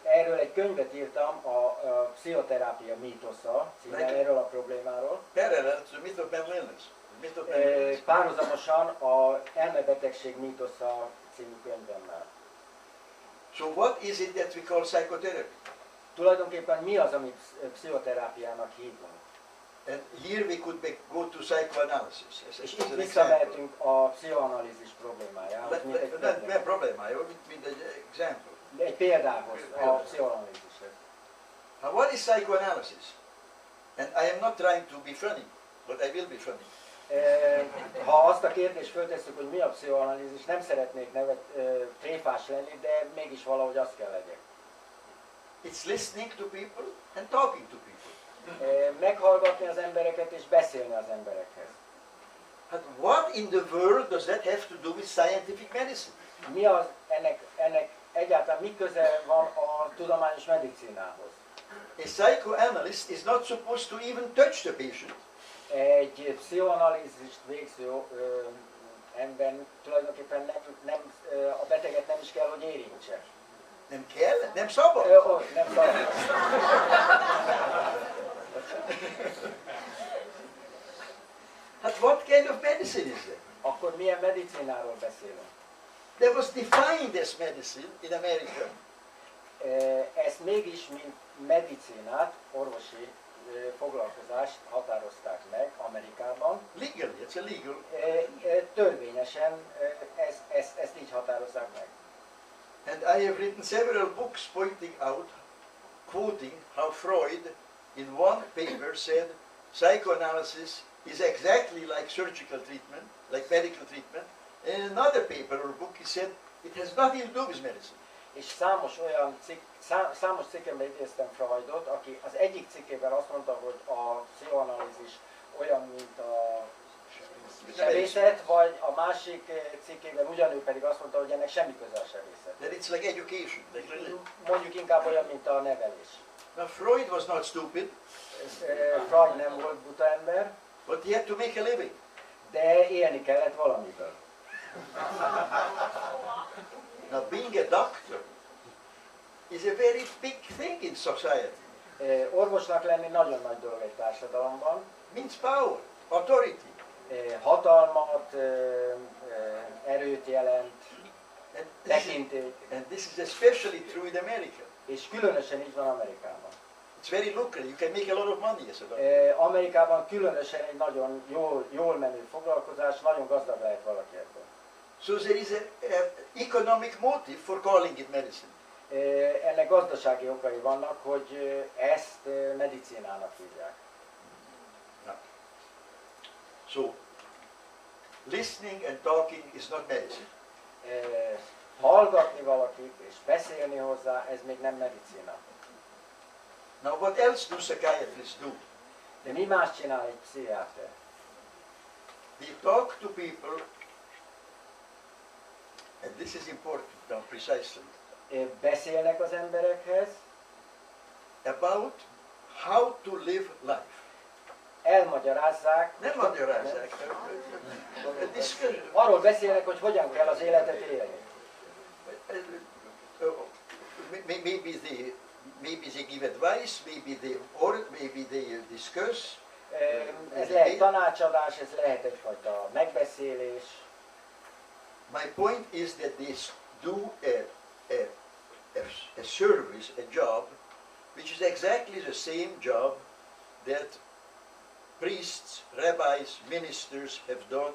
Erről egy könyvet írtam, a pszichoterápia mítosza, címmel erről a problémáról. Parallel to the myth of mental illness. The myth of mental illness. Párhuzamosan a elmebetegség mítosza című könyvemmel. So what is it that we call psychotherapy? Tulajdonképpen mi az, amit pszichoterápiának hívunk? And here we could go to psychoanalysis as És itt an example. visszamehetünk a pszichoanalízis problémájához, mint egy Nem problémája, mint egy example. egy példához a pszichoanalízishez. Now what is psychoanalysis? And I am not trying to be funny, but I will be funny. Ha azt a kérdést föltesszük, hogy mi a pszichoanalízis, nem szeretnék tréfás lenni, de mégis valahogy azt kell legyek. It's listening to people and talking to people. Meghallgatni az embereket és beszélni az emberekhez. But what in the world does that have to do with scientific medicine? Mi az, ennek egyáltalán mi köze van a tudományos medicínához? A psychoanalyst is not supposed to even touch the patient. Egy pszichoanalízist végző ember tulajdonképpen a beteget nem is kell, hogy érintse. Nem kell, nem szabad. Nem szabad. But what kind of medicine is that? Akkor milyen medicínáról beszélünk? That was defined as medicine in America. Ezt mégis, mint medicínát, orvosi foglalkozást határozták meg Amerikában. Legally, it's illegal. Törvényesen ezt így határozzák meg. And I have written several books pointing out, quoting how Freud in one paper said psychoanalysis is exactly like surgical treatment, like medical treatment. And in another paper or book he said it has nothing to do with medicine. És számos cikkemben idéztem Freudot, aki az egyik cikkében azt mondta, hogy a pszichoanalízis olyan, mint a sebészet, vagy a másik cikkében ugyanúgy pedig azt mondta, hogy ennek semmi köze a sebészet. That it's like education, like religion. Mondjuk inkább olyan, mint a nevelés. Now Freud was not stupid, Freud nem volt buta ember, but he had to make a living. de élni kellett valamiből. Now being a doctor is a very big thing in society. Orvosnak lenni nagyon nagy dolog egy társadalomban. Means power, authority. Hatalmat, erőt jelent, tekintélyt, And this is especially true in America. és különösen így van Amerikában. It's very lucrative. You can make a lot of money as a doctor. Amerikában különösen egy nagyon jól menő foglalkozás, nagyon gazdag lehet valaki ebből. So there is an economic motive for calling it medicine. Ennek gazdasági okai vannak, hogy ezt medicínának hívják. So listening and talking is not medicine. Hallgatni valakit és beszélni hozzá, ez még nem medicína. Now what else do psychiatrists do? De mi más csinál egy pszichiáter? They talk to people, and this is important now precisely, Beszélnek az emberekhez about how to live life. elmagyarázzák, Nem magyarázzák. arról beszélnek, hogy hogyan kell az életet élni. Maybe they give advice, maybe they discuss. Ez lehet tanácsadás, ez lehet egyfajta megbeszélés. My point is that they do a service, a job, which is exactly the same job that priests, rabbis, ministers have done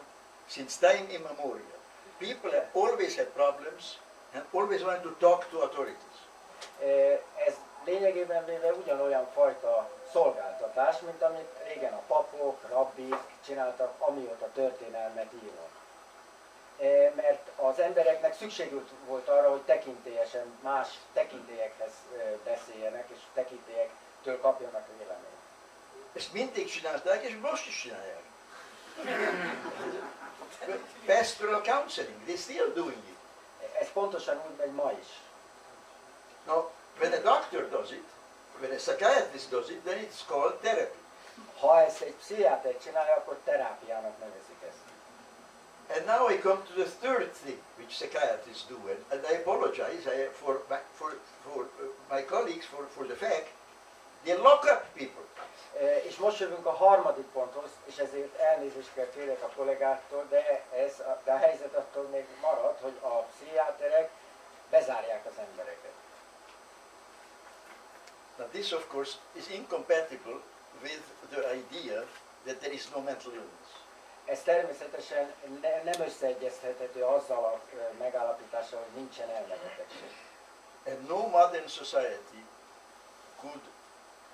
since time immemorial. People have always had problems and always want to talk to authorities. Ez lényegében véve ugyanolyan fajta szolgáltatás, mint amit régen a papok, rabbik csináltak, amióta történelmet írnak. Mert az embereknek szükségük volt arra, hogy tekintélyesen más tekintélyekhez beszéljenek, és tekintélyektől kapjanak véleményt. Ezt mindig csinálták, és most is csinálják. Pastoral counseling, they're still doing it. Ez pontosan úgy megy ma is. Now, when a doctor does it, when a psychiatrist does it, then it's called therapy. Ha ezt egy pszichiáter csinálja, akkor terápiának nevezik ezt. And now I come to the third thing which psychiatrists do, and I apologize for my colleagues for the fact they lock up people. És most jövünk a harmadik ponthoz, és ezért elnézést kell kérek a kollégáktól, de a helyzet attól még marad, hogy a pszichiáterek bezárják az embereket. Now this of course is incompatible with the idea that there is no mental illness. Ez természetesen nem összeegyeztethető azzal a megállapítással, hogy nincsen elmebetegség. And no modern society could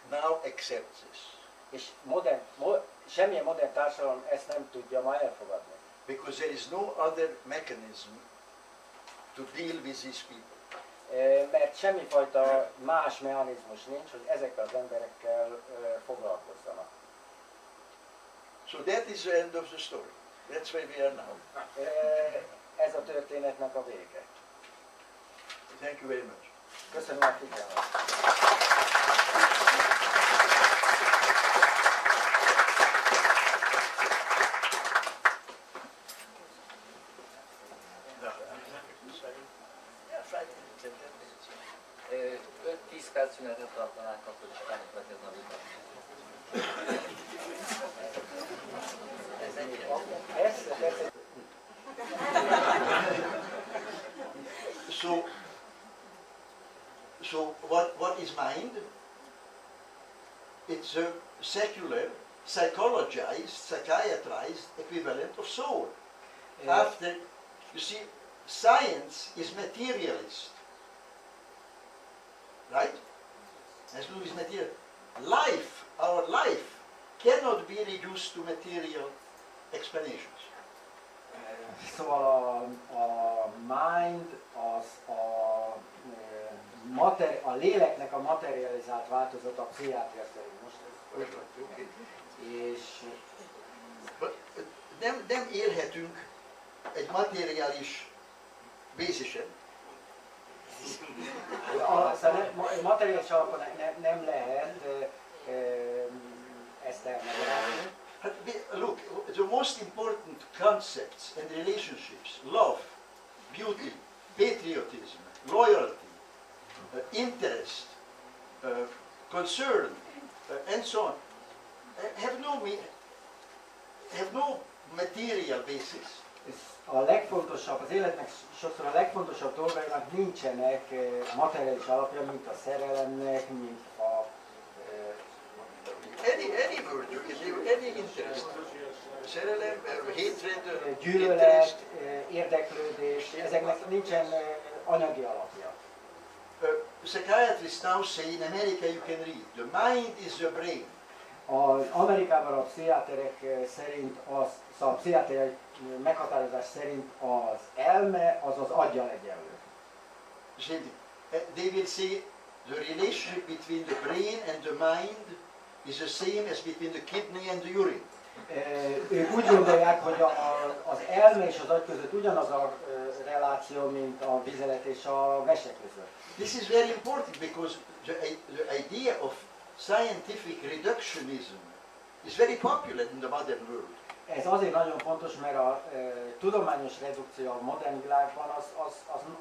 now accept this. És semmilyen modern társadalom ezt nem tudja ma elfogadni. Because there is no other mechanism to deal with these people. Mert semmifajta más mechanizmus nincs, hogy ezekkel az emberekkel foglalkozzanak. So that is the end of the story. That's where we are now. Ez a történetnek a vége. Thank you very much. Köszönöm a figyelmet. Yeah, 5-10 perc szünetet tartanánk, akkor is utána következne a vita. So what is mind? It's a secular, psychologized, psychiatrized equivalent of soul. After, you see, science is materialist, right? As to is material. Life, our life, cannot be reduced to material explanations. Szóval a mind az a léleknek a materializált változata a pszichiátria szerint. Most ez Okay. és nem élhetünk egy materiális bázisen. materiális alapon nem lehet ezt elmagyarázni. Look, the most important concepts and relationships, love, beauty, patriotism, loyalty, interest, concern, and so on, have no material basis. A legfontosabb, az életnek sokszor a legfontosabb dolgainak nincsenek materiális alapja, mint a szerelemnek, mint a Any virtue can give any interest. Szerelem, hatred, gyűlölet, érdeklődés, ezeknek nincsen anyagi alapja. Psychiatrists now say in America you can read, the mind is the brain. Az Amerikában a pszichiáterek szerint, a pszichiátriai meghatározás szerint az elme az az aggyal egyenlő. They will say the relationship between the brain and the mind is the same as between the kidney and the urine. Ők úgy gondolják, hogy az elme és az agy között ugyanaz a reláció, mint a vizelet és a vese között. This is very important because the idea of scientific reductionism It's very popular in the modern world. Ez azért nagyon fontos, mert a tudományos redukció a modern világban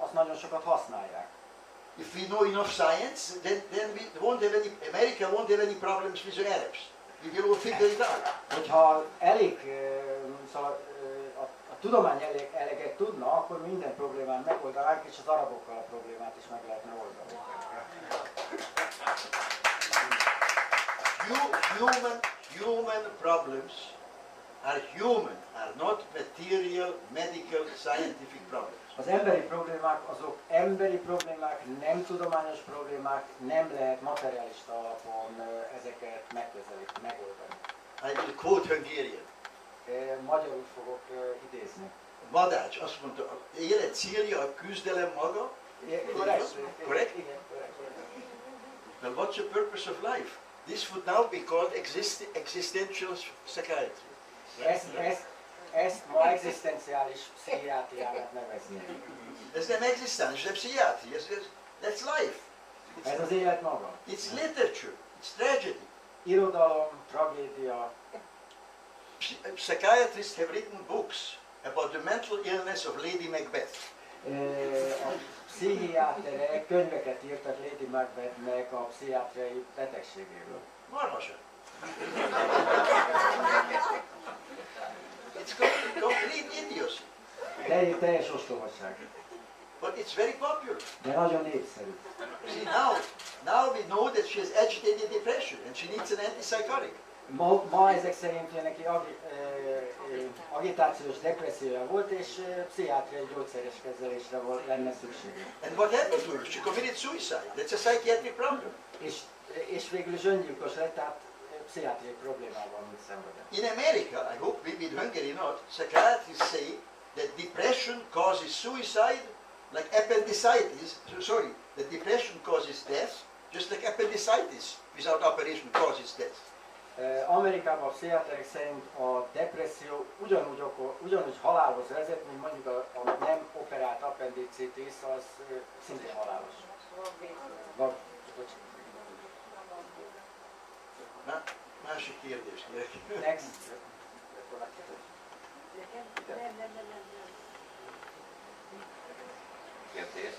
az nagyon sokat használják. If we know enough science, then we won't have any, America won't have any problems with the Arabs. We will all figure it out. Hogyha szóval a tudomány eleget tudna, akkor minden problémát megoldanánk, és az arabokkal a problémát is meg lehetne oldani. Human problems are human, are not material, medical, scientific problems. Az emberi problémák azok emberi problémák, nem tudományos problémák, nem lehet materialista alapon ezeket megoldani. I will quote Hungarian. Magyarul fogok idézni. Madács azt mondta, az élet célja a küzdelem maga. Correct? Igen, correct. Well, what's the purpose of life? This would now be called existential psychiatry. Ezt ma egzisztenciális pszichiátriának nevezni. Ez nem egzisztenciális, ez pszichiatri. That's life. Ez az élet maga. It's literature. It's tragedy. Irodalom, tragédia. Psychiatrists have written books about the mental illness of Lady Macbeth. A pszichiáterek könyveket írtak Lady Macbethnek a pszichiátriai betegségéről. Marhaság. It's complete idiocy. Teljes ostobaság. But it's very popular. De nagyon népszerű. See, now we know that she has agitated depression and she needs an antipsychotic. Ma ezek szerint neki agitációs depressziója volt, és pszichiátriai gyógyszeres kezelésre lenne szüksége. And what happened to her? She committed suicide. That's a psychiatric problem. És végül is öngyilkos lett, tehát pszichiátriai problémával mint szenvedett. In America, I hope we in Hungary not, psychiatrists say that depression causes suicide like appendicitis. Sorry, that depression causes death, just like appendicitis without operation causes death. Amerikában a pszichiáterek szerint a depresszió ugyanúgy halálhoz vezet, mint mondjuk a nem operált appendicitis, az szintén halálos. Másik kérdés. Next. Kérdés?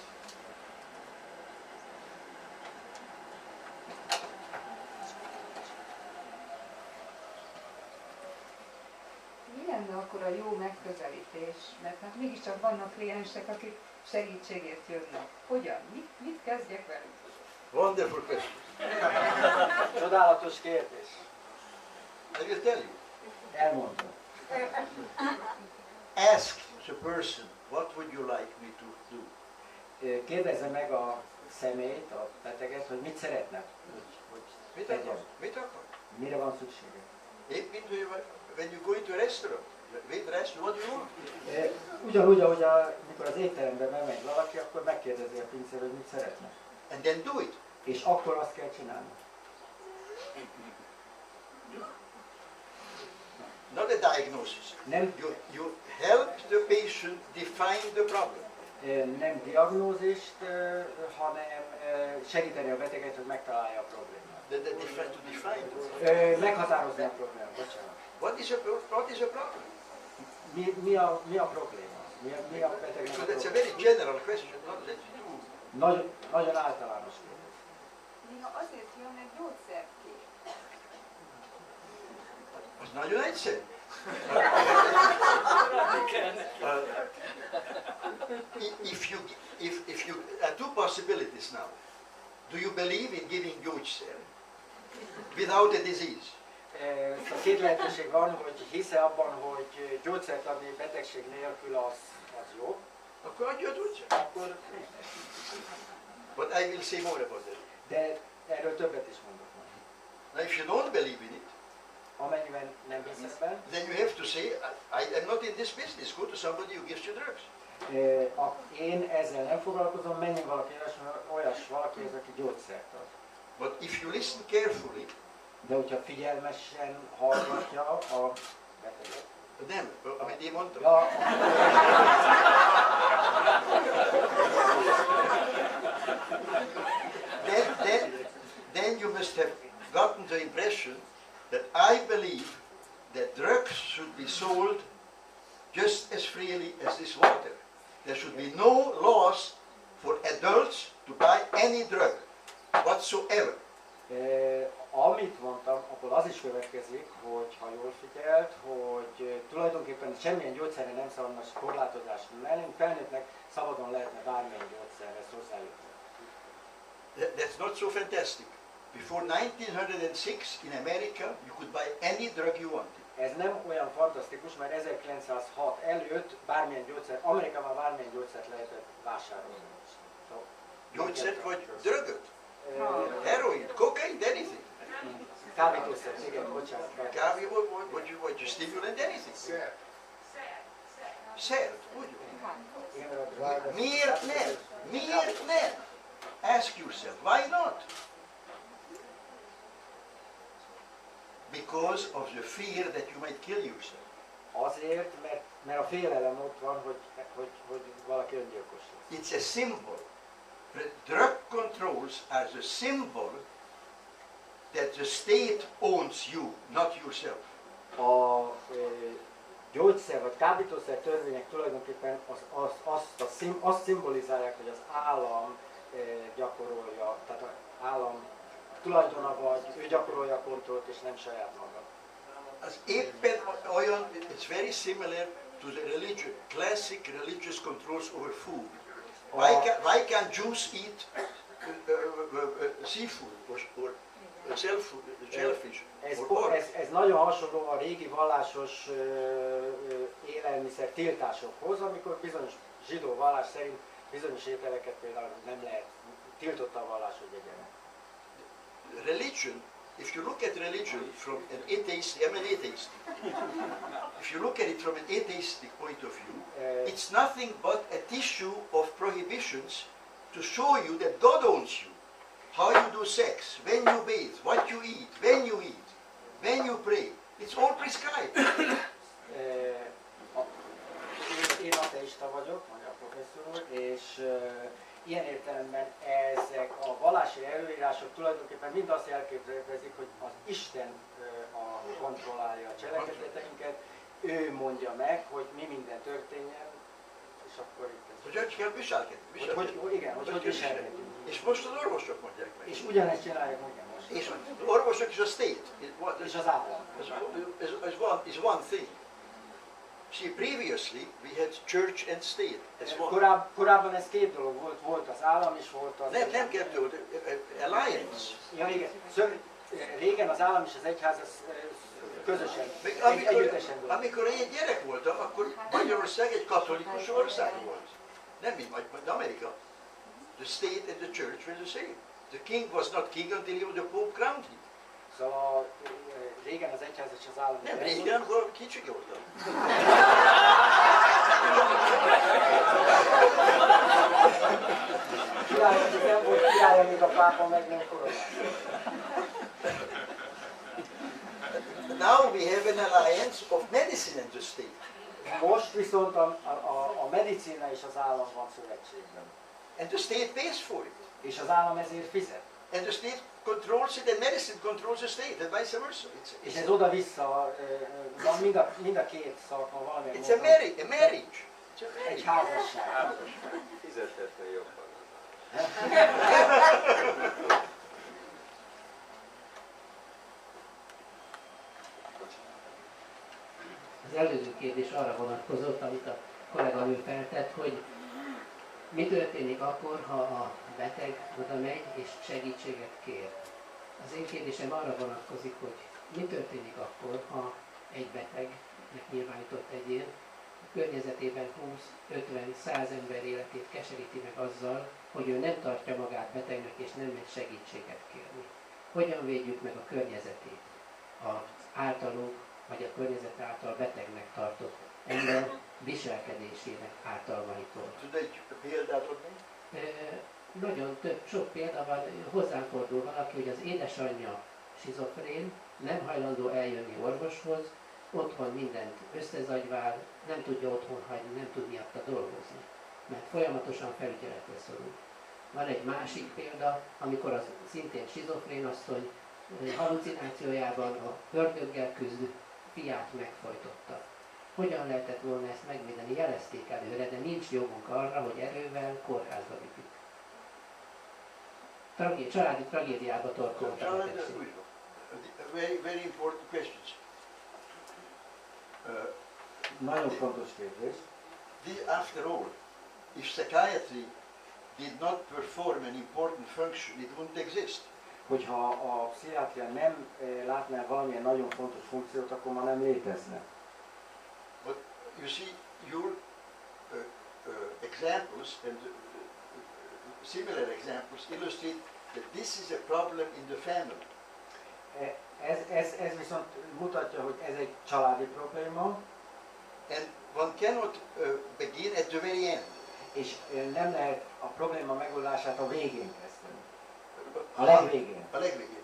Mi lenne akkor a jó megközelítés? Mert hát mégiscsak vannak kliensek, akik segítségért jönnek. Hogyan? Mit kezdjek velük? Wonderful question. Csodálatos kérdés. I will tell you. Elmondom. Ask the person, what would you like me to do? Kérdezze meg a személyt, a beteget, hogy mit szeretne, hogy tegyen. Mit akar? Mire van szüksége. Épp mint when you go into a restaurant. What do you want? Ugyanúgy, ahogy amikor az étterembe bemegy valaki, akkor megkérdezi a pincér, hogy mit szeretne. And then do it. És akkor azt kell csinálni. Not a diagnosis. You help the patient define the problem. Nem diagnózist, hanem segíteni a beteget, hogy megtalálja a problémát. To define it. Meghatározni a problémát, bocsánat. What is a problem? Mi a probléma? Mi a betegnek So a that's a probléma? very general question, not that you Nagyon általános kérdés. Néha azért jön, mert gyógyszert kér. Az nagyon egyszerű. If you two possibilities now. Do you believe in giving gyógyszer without a disease? A két lehetőség van, hogy hisz-e abban, hogy gyógyszert adni betegség nélkül az jó. Akkor adja a gyógyszert. Akkor... But I will say more about that. De erről többet is mondok majd. Now if you don't believe in it, amennyiben nem hisz ebben, then you have to say, I am not in this business. Go to somebody who gives you drugs. Én ezzel nem foglalkozom, menjen valaki valaki, aki gyógyszert ad. But if you listen carefully, de hogyha figyelmesen hallgatja a beteget. Nem, amit én mondtam. Ja. Then you must have gotten the impression that I believe that drugs should be sold just as freely as this water. There should be no laws for adults to buy any drug whatsoever. Amit mondtam, abból az is következik, hogy ha jól figyelt, hogy tulajdonképpen semmilyen gyógyszerre nem szabadna korlátozást mellünk, felnőttnek szabadon lehetne bármilyen gyógyszerhez hozzájutni. That's not so fantastic. Before 1906 in America, you could buy any drug you wanted. Ez nem olyan fantasztikus, mert 1906 előtt bármilyen gyógyszer, Amerikában bármilyen gyógyszert lehetett vásárolni. Gyógyszert vagy drögöt? Heroin, cocaine, anything. Kábítószer, igen, bocsánat. Kávé, vagy stimulant, anything. Szert, úgy? Miért nem? Miért nem? Ask yourself, why not? Because of the fear that you might kill yourself. Azért, mert a félelem ott van, hogy valaki öngyilkos lesz. It's a symbol. Drug controls are the symbol that the state owns you, not yourself. A gyógyszer vagy kábítószer törvények tulajdonképpen azt szimbolizálják, hogy az állam gyakorolja, tehát az állam tulajdona vagy, ő gyakorolja a kontrollt és nem saját maga. Az éppen olyan, it's very similar to the religion, classic religious controls over food. Why can't Jews eat seafood or shellfish? Ez nagyon hasonló a régi vallásos élelmiszer tiltásokhoz, amikor bizonyos zsidó vallás szerint bizonyos ételeket például nem lehet, tiltott a vallás, hogy egyenek. Religion, if you look at religion from an atheistic, I'm an atheist. If you look at it from an atheistic point of view, it's nothing but a tissue of prohibitions to show you that God owns you. How you do sex, when you bathe, what you eat, when you pray. It's all prescribed. Én ateista vagyok, mondja a professzor úr, és ilyen értelemben ezek a vallási előírások tulajdonképpen mind azt jelképzik, hogy az Isten kontrollálja a cselekedeteinket, ő mondja meg, hogy mi minden történjen, és akkor itt ez. Hogy kell viselkedni. Igen, hogy viselkedünk. És most az orvosok mondják meg. És ugyanezt csinálják meg most. És az orvosok és a state. És az állam. Is one thing. See, previously we had church and state as one. Korábban ez két dolog volt az állam és volt az... Nem kettő, alliance. Ja igen, régen az állam és az egyház közösen, együttesen volt. Amikor én gyerek voltam, akkor Magyarország egy katolikus ország volt. Nem mint Amerika. The state and the church were the same. The king was not king until the Pope crowned him. Szóval régen az egyház és az állam... Nem régen, akkor kicsik voltam. Nem volt király, amíg a pápa meg nem koronál. Now we have an alliance of medicine and the state. Most viszont a medicina és az állam van szövetségben. And the state pays for it. És az állam ezért fizet. And the state controls it, and medicine controls the state, and vice versa. És ez oda-vissza, mind a két szakma valamilyen módon. It's a marriage. Egy házasság. Fizethetne jobban. Az előző kérdés arra vonatkozott, amit a kolléganő feltett, hogy mi történik akkor, ha a beteg oda megy és segítséget kér. Az én kérdésem arra vonatkozik, hogy mi történik akkor, ha egy betegnek nyilvánított egyén a környezetében 20-50-100 ember életét keseríti meg azzal, hogy ő nem tartja magát betegnek és nem megy segítséget kérni. Hogyan védjük meg a környezetét az általunk vagy a környezet által betegnek tartott ember viselkedésének ártalmaitól? Tud egy példát adni? Nagyon sok példa van, hozzám fordul valaki, hogy az édesanyja skizofrén, nem hajlandó eljönni orvoshoz, otthon mindent összezagyvál, nem tudja otthon hagyni, nem tud miatta dolgozni, mert folyamatosan felügyeletre szorul. Van egy másik példa, amikor az szintén skizofrén asszony halucinációjában a ördöggel küzdő fiát megfojtotta. Hogyan lehetett volna ezt megvédeni? Jelezték előre, de nincs jogunk arra, hogy erővel kórházba vigyük. Családi tragédiába torkoltak a betegség. Very important questions. Nagyon fontos kérdés. After all, if psychiatry did not perform an important function, it wouldn't exist. Hogyha a pszichiátria nem látná valamilyen nagyon fontos funkciót, akkor ma nem létezne. But you see, your examples and similar examples illustrate that this is a problem in the family. Ez viszont mutatja, hogy ez egy családi probléma. And one cannot begin at the very end. És nem lehet a probléma megoldását a végén kezdeni. A legvégén. A legvégén.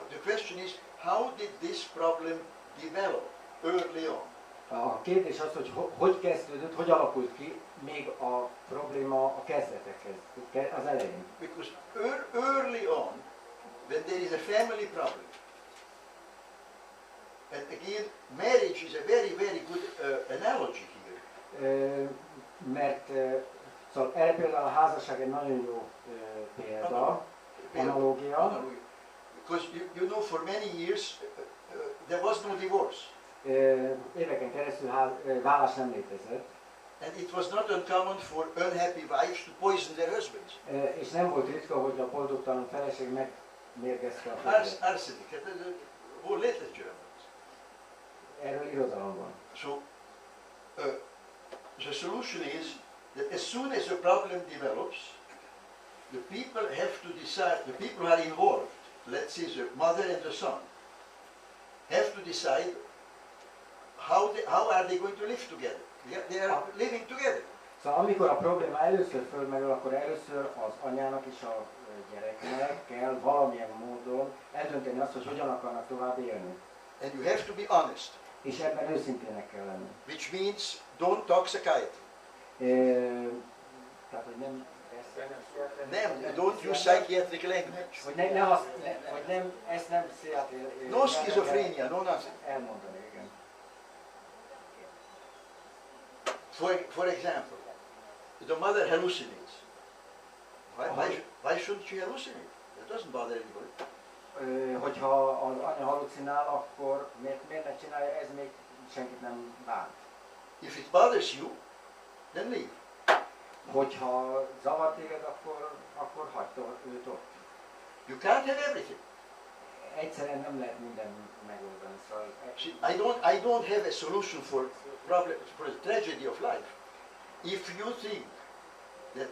The question is, how did this problem develop early on? A kérdés az, hogy hogy kezdődött, hogy alakult ki még a probléma a kezdetekhez, az elején. Because early on, when there is a family problem, and again, marriage is a very, very good analogy here. Mert szóval erre például a házasság egy nagyon jó példa, analógia. Because you know, for many years there was no divorce. Éveken keresztül vállás nem létezett. And it was not uncommon for unhappy wives to poison their husbands. És nem volt ritka, hogy a boldogtalan feleség megmérgezte a férjet. Arsenic, that is a whole literature. Erről irodalom van. So the solution is that as soon as a problem develops, the people have to decide, the people who are involved, let's say the mother and the son, have to decide how are they going to live together. They are living together. Szóval amikor a probléma először fölmerül, akkor először az anyának és a gyereknek kell valamilyen módon eldönteni azt, hogy hogyan akarnak tovább élni. And you have to be honest. És ebben őszintének kell lenni. Which means don't talk psychiatry. Tehát, hogy nem... Don't use psychiatric language. Hogy nem, ezt nem pszichiatri... No schizophrenia, no nothing. Elmondani, igen. For example, the mother hallucinates. Why shouldn't she hallucinate? That doesn't bother anybody. Hogyha az anya halucinál, akkor miért ne csinálja, ez még senkit nem bánt. If it bothers you, then leave. Hogyha zavar téged, akkor hagyd őt ott. You can't have everything. Egyszerűen nem lehet minden megoldani. Szóval See, I don't have a solution for the tragedy of life. If you think that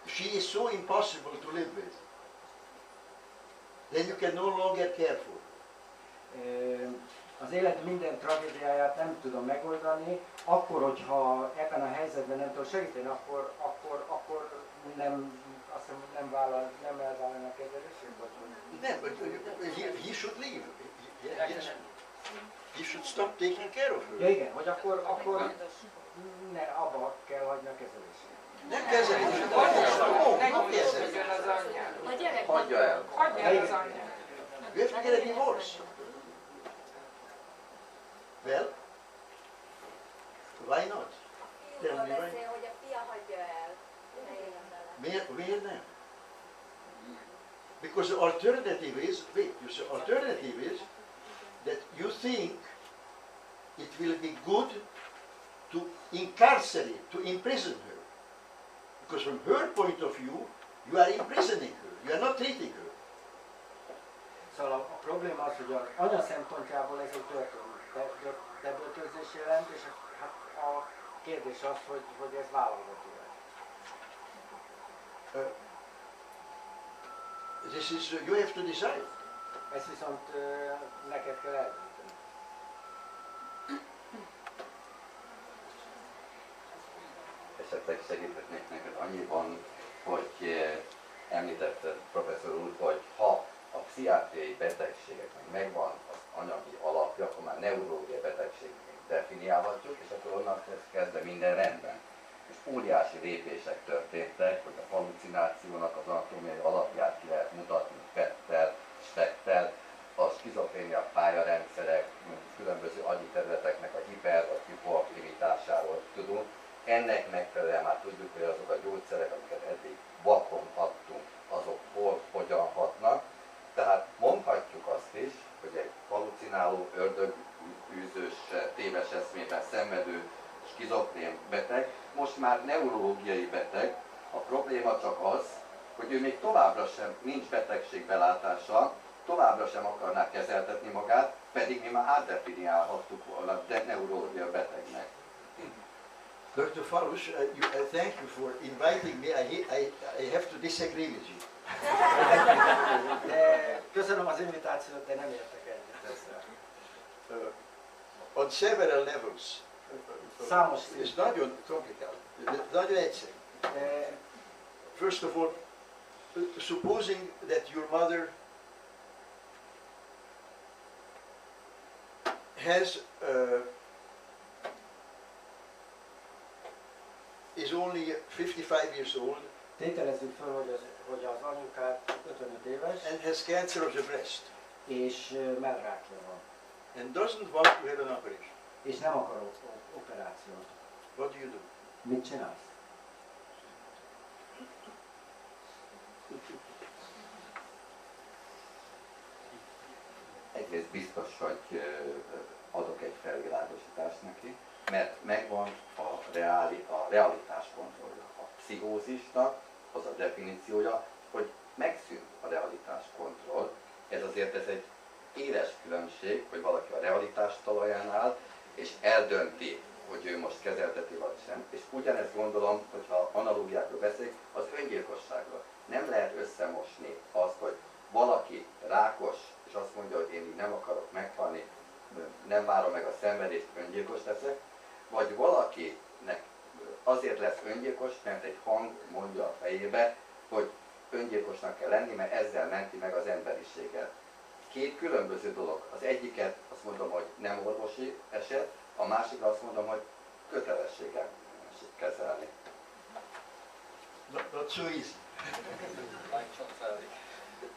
she is so impossible to live with, then you can no longer care for her. Az élet minden tragédiáját nem tudom megoldani, akkor, hogyha ebben a helyzetben nem tudom segíteni, akkor nem, azt hiszem, nem elvállalni a kezelését, vagy Nem, but he should leave. He should stop taking care of her. Ja igen, hogy akkor ne, abba kell hagyni a kezelését. Nem kezelés. Nem kezelés. Hagyja el. Hagyja el az anyját. You have to get a divorce. Well, why not? Tell me why. Hogy a fia hagyja el. Miért nem? Because the alternative is, alternative is that you think it will be good to incarcerate, to imprison her. Because from her point of view, you are imprisoning her, you are not treating her. Szóval a probléma az, hogy az anya szempontjából ez egy bebörtönzés jelent, és hát a kérdés az, hogy ez vállalható-e. This is, you have to decide. Ezt viszont neked kell eldönteni. Esetleg segíthetnék neked annyiban, hogy említette professzor úr, hogy ha a pszichiátriai betegségeknek megvan az anyagi alapja, akkor már neurológiai betegségnek definiálhatjuk, és akkor onnan kezdve minden rendben. És óriási lépések történtek, hogy a halucinációnak az anatómiai alapját ki lehet mutatni pettel, spektel, azt halucináló, ördögűzős, téves eszmében szenvedő, skizofrén beteg, most már neurológiai beteg. A probléma csak az, hogy ő még továbbra sem nincs betegségbelátása, továbbra sem akarná kezeltetni magát, pedig mi már átdefiniálhattuk volna neurológia betegnek. Dr. Falus, thank you for inviting me. I have to disagree with you. De köszönöm az invitációt, de nem értek egyet ezzel. On several levels. Számos It's szinten. nagyon complicated. Nagyon egyszerű. First of all, supposing that your mother has is only 55 years old Tételezzük fel, hogy az anyukád 55 éves, and has cancer of the breast és mellrákja van, and doesn't want to have an operation. és nem akar operációt. What do you do? Mit csinálsz? Egész biztos, hogy adok egy felvilágosítást neki, mert megvan a realitás kontrollja. A pszichózisnak az a definíciója, hogy megszűnt a realitás kontroll. Ez egy éles különbség, hogy valaki a realitás talaján áll, és eldönti, hogy ő most kezelteti vagy sem. És ugyanezt gondolom, hogyha analógiákról beszélünk, az öngyilkosságról. Nem lehet összemosni azt, hogy valaki rákos, és azt mondja, hogy én így nem akarok meghalni, nem várom meg a szenvedést, öngyilkos leszek, vagy valakinek azért lesz öngyilkos, mert egy hang mondja a fejébe, hogy öngyilkosnak kell lenni, mert ezzel menti meg az emberiséget. Két különböző dolog. Az egyiket azt mondom, hogy nem orvosi eset, a másikra azt mondom, hogy kötelességem kezelni. Not so easy.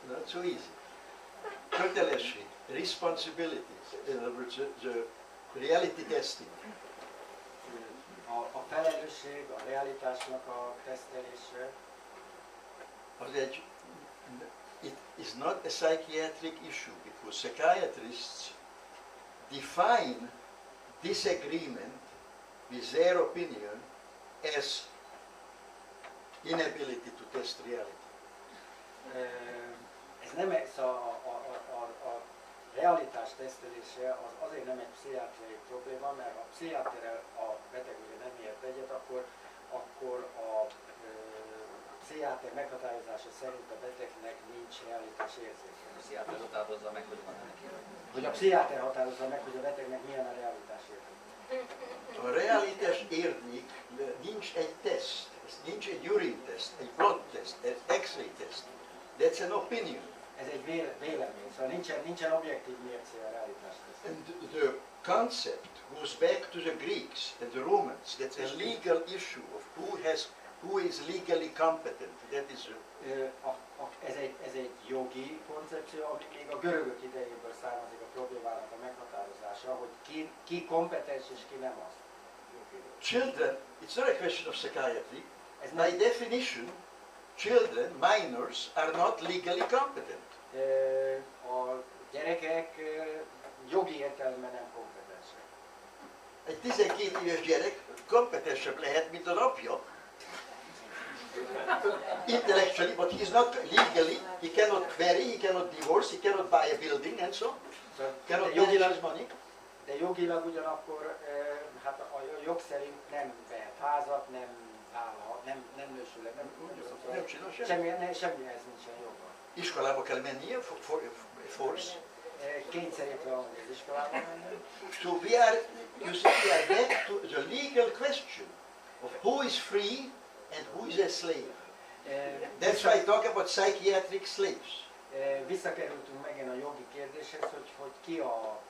Not so easy. Kötelesség, responsibilities, in other words, the reality testing. A felelősség, a realitásnak a tesztelése, It is not a psychiatric issue because psychiatrists define disagreement with their opinion as inability to test reality. ez nem a realitás tesztelése az azért nem egy pszichiátriai probléma, mert a pszichiáterrel a beteg ugye nem ért egyet, akkor a pszichiáter meghatározása szerint a betegnek nincs realitás érzéke. A pszichiáter határozza meg, hogy van neki. Hogy a pszichiáter határozza meg, hogy a betegnek milyen a realitás érzéke. A realitás érzék nincs egy teszt, nincs egy urine test, egy blood test, egy X-ray test. That's an opinion. Ez egy vélemény, szóval nincsen objektív mércé a realitás tesztel. And the concept goes back to the Greeks and the Romans. That's a legal issue of who is legally competent. That is Ez egy jogi koncepció, ami még a görögök idejéből származik a problémának a meghatározása, hogy ki kompetens és ki nem az. children. It's not a question of psychiatry. By definition, children, minors, are not legally competent. A gyerekek jogi értelemben nem kompetensek. Egy 12 éves gyerek kompetensebb lehet, mint az apja. Intellectually, but he's not legally. He cannot marry, he cannot divorce, he cannot buy a building, and so on. Cannot manage his money. De jogilag ugyanakkor hát a jog szerint nem vehet házat, nem vállalhat, nem nősül, Nem csinál semmit. semmihez nincsen joga. Iskolába kell mennie, force. Kényszerítve van az iskolába menni. So we are back to the legal question of who is free and who is a slave. That's why I talk about psychiatric slaves. Visszakerültünk megint a jogi kérdéshez, hogy ki a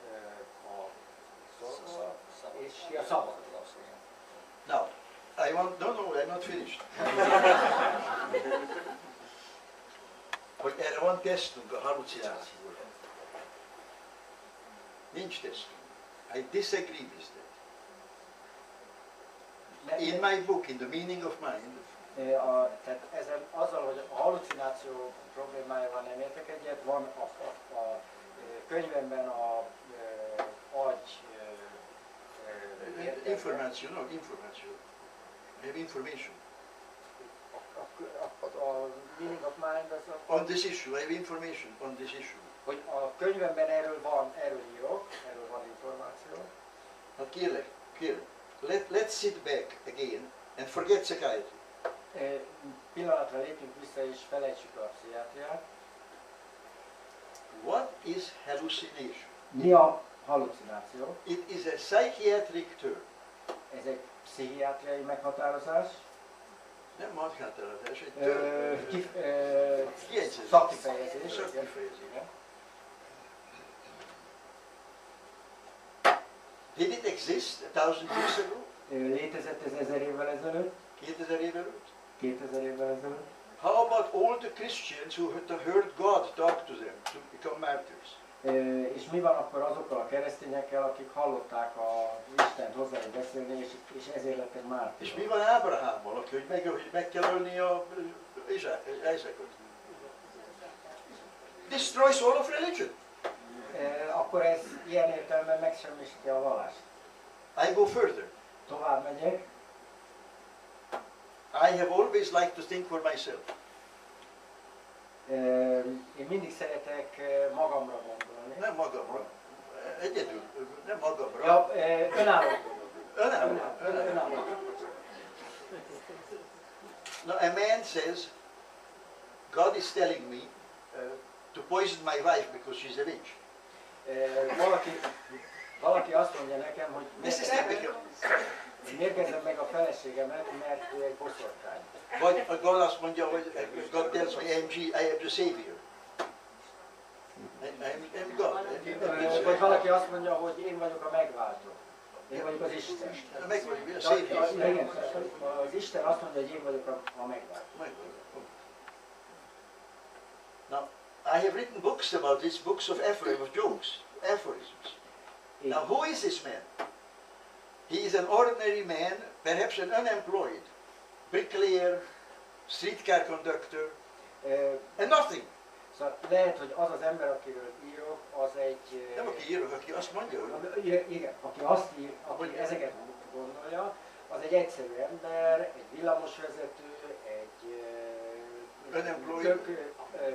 szolga és ki a szabad. Now, I'm not finished. Hogy erre van tesztünk a halucinációra. Nincs tesztünk. I disagree with that. In my book, In the Meaning of Mind, Tehát azzal, hogy a halucináció problémájával nem értek egyet, van a könyvemben a Information, no, information. I have information. A meaning of mind az On this issue, I have information on this issue. hogy a könyvemben erről írok, erről van információ. Hát kérlek, let's sit back again and forget psychiatry. Pillanatra lépjünk vissza és felejtsük a pszichiátriát. What is hallucination? Mi a hallucináció? It is a psychiatric term. Ez egy pszichiátriai meghatározás. Nem maghatározás, egy term. Kiegyzés. Szakkifejezés. Szakkifejezés. Did it exist 1000 years ago? Létezett ez 1000 évvel ezelőtt? 2000 évvel ezelőtt? 2000 évvel ezelőtt? How about all the Christians who had heard God talk to them to become martyrs? És mi van akkor azokkal a keresztényekkel, akik hallották az Istent hozzájuk beszélni, és ezért lettek mártírok? És mi van Ábrahámmal, aki hogy meg kell ölni a Izákot? Destroys all of religion. Akkor ez ilyen értelemben megsemmisíti a vallást. I go further. Tovább megyek. I have always liked to think for myself. Én mindig szeretek magamra gondolni. Nem magamra. Egyedül. Nem magamra. Ja, önálló. Önálló. Now a man says, God is telling me to poison my wife because she's a witch. Valaki azt mondja nekem, hogy This is typical. mérgezzem meg a feleségemet, mert ő egy boszorkány. Vagy God azt mondja, hogy God tells me I am the savior. I'm God. Vagy valaki azt mondja, hogy én vagyok a megváltó. Én vagyok az Isten. A savior. Igen, az Isten azt mondja, hogy én vagyok a megváltó. Now, I have written books about this, books of jokes, aphorisms. Now, who is this man? He is an ordinary man, perhaps an unemployed, bricklayer, streetcar conductor, and nothing. Szóval lehet, hogy az az ember, akiről írok, az egy... Nem aki írok, aki azt mondja, hogy... Igen, aki azt ír, aki ezeket gondolja, az egy egyszerű ember, egy villamosvezető, egy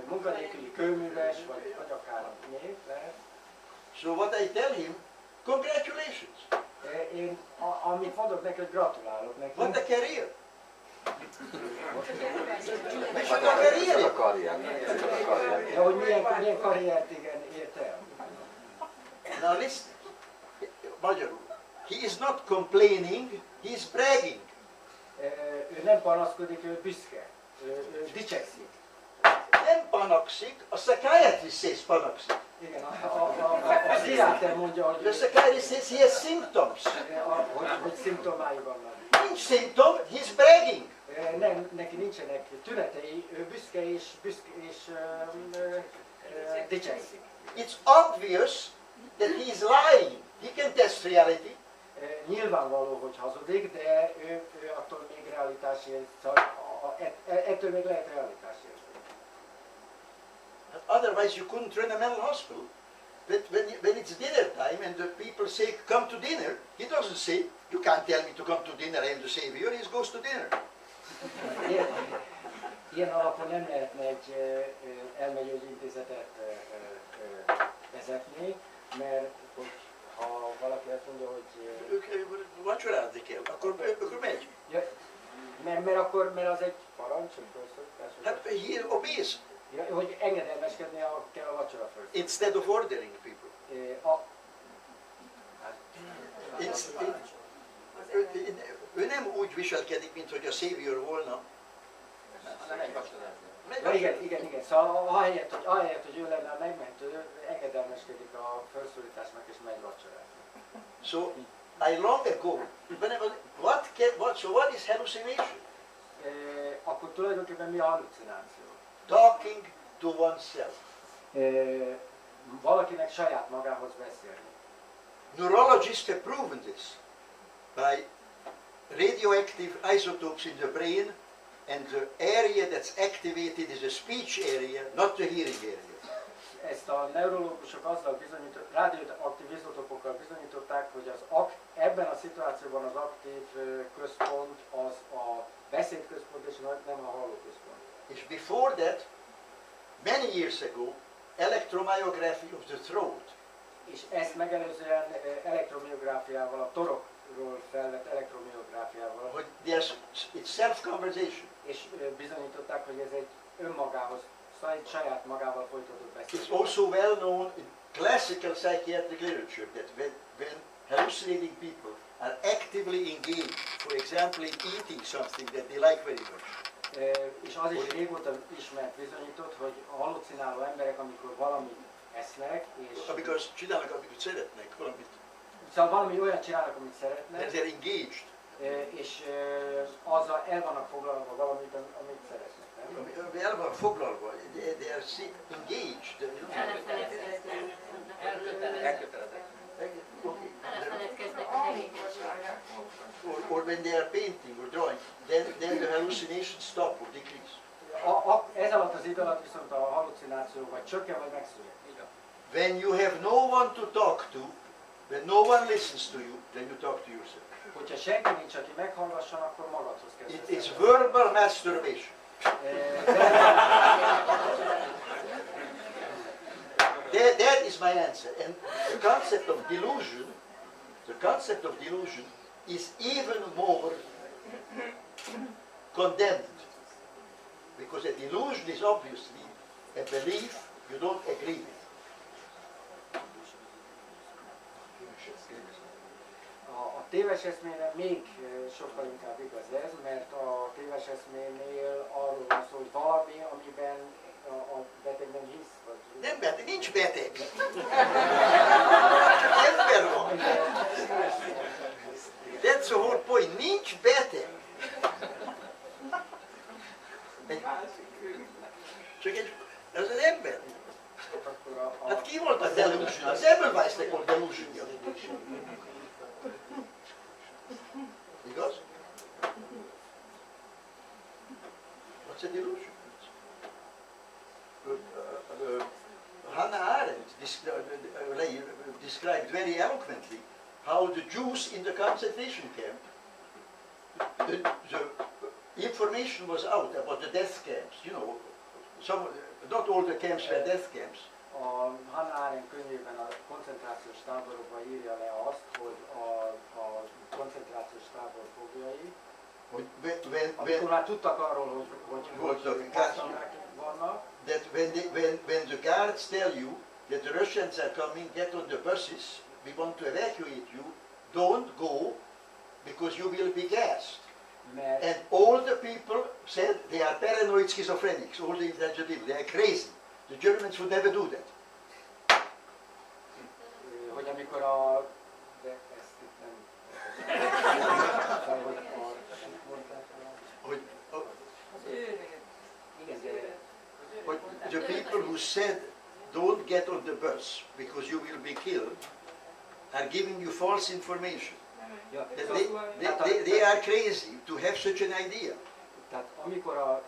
munkanélküli kőműves, vagy akár név lehet. So what I tell him, congratulations. Én amit mondok neki, hogy gratulálok neki. What a career. A karrier. De hogy milyen karriert igen ért el. Now listen, magyarul. He is not complaining, he is bragging. Ő nem panaszkodik, ő büszke. Ő dicsekszik. Nem panakszik, a psychiatrist says panakszik. Igen, a pszichiáter mondja, hogy... The psychiatrist says he has symptoms. Hogy szimptomái vannak. Nincs symptom, he's bragging. Nem, neki nincsenek tünetei, ő büszke és dicsekszik. It's obvious that he is lying. He can test reality. Nyilvánvaló, hogy hazudik, de ő attól még realitásért, ettől még lehet realitásért. Otherwise you couldn't run a mental hospital. But when it's dinner time and the people say, come to dinner, he doesn't say, you can't tell me to come to dinner, I am the savior, he goes to dinner. Ilyen alapon nem lehetne egy elmegyógyintézetet vezetni, mert ha valaki azt mondja, hogy... Vacsorázni kell, akkor megy. Ja, mert az egy parancs, Hát he obeys. Ja, hogy engedelmeskedni kell a vacsora fölött. Instead of ordering people. Ő nem úgy viselkedik, mint hogy a savior volna. Igen. Szóval ahelyett, hogy ő lenne a megmentő, engedelmeskedik a felszólításnak és megy vacsorázni. So, I long ago, what is hallucination? Akkor tulajdonképpen mi a hallucináció? Talking to oneself. Valakinek saját magához beszélni. Neurologists have proven this by radioactive isotopes in the brain, and the area that's activated is a speech area, not the hearing area. Ezt a neurológusok azzal radioaktív izotopokkal bizonyították, hogy ebben a szituációban az aktív központ az a beszédközpont és nem a hallóközpont. És before that, many years ago, electromyography of the throat. És ezt megelőzően elektromiográfiával, a torokról felvett elektromiográfiával, Hogy it's self-conversation. és bizonyították, hogy ez egy önmagához, saját magával folytatott beszéd. It's also well known in classical psychiatric literature that when hallucinating people are actively engaged, for example in eating something that they like very much. És az is régóta ismert, bizonyított, hogy a hallucináló emberek, amikor valamit esznek, és Amikor csinálnak, amit szeretnek, valamit. szóval valami olyat csinálnak, amit szeretnek, They're engaged. és azzal el vannak foglalva valamit, amit szeretnek. Nem? El van foglalva, they are engaged. Elkötelezett. Okay. Elfeledkeznek a tevékenységről. Or when they are painting or drawing, then the hallucinations stop or decrease. Ez alatt az idő alatt viszont a hallucináció vagy csökken, vagy megszűnik. When you have no one to talk to, when no one listens to you, then you talk to yourself. Hogyha senki nincs, aki meghallgasson, akkor magadhoz It kezdesz. is verbal masturbation. That is my answer. And the concept of delusion is even more condemned. Because a delusion is obviously a belief you don't agree with. A téves eszmére még sokkal inkább igaz ez, mert a téves eszménél arról van szó, hogy valami, amiben a beteg nem hisz. Vagy Nem beteg, nincs beteg. Ember van. That's the whole point. Nincs beteg. Csak ez az ember. Hát ki volt a delusion? Az Semmelweisnek volt delusionja. Igaz? What's a delusion? Hannah Arendt described very eloquently how the Jews in the concentration camp, the information was out about the death camps. You know, not all the camps were death camps. A Hannah Arendt könyvében a koncentrációs táborokban írja le azt, hogy a koncentrációs tábor fogjai, amikor már tudtak arról, hogy gázkamrák vannak, that when the guards tell you that the Russians are coming, get on the buses, we want to evacuate you, don't go because you will be gassed. And all the people said they are paranoid schizophrenics, all the intelligent people, they are crazy. The Germans would never do that. Hogy amikor de ezt itt nem... The people who said don't get on the bus because you will be killed are giving you false information. They are crazy to have such an idea. Tehát amikor a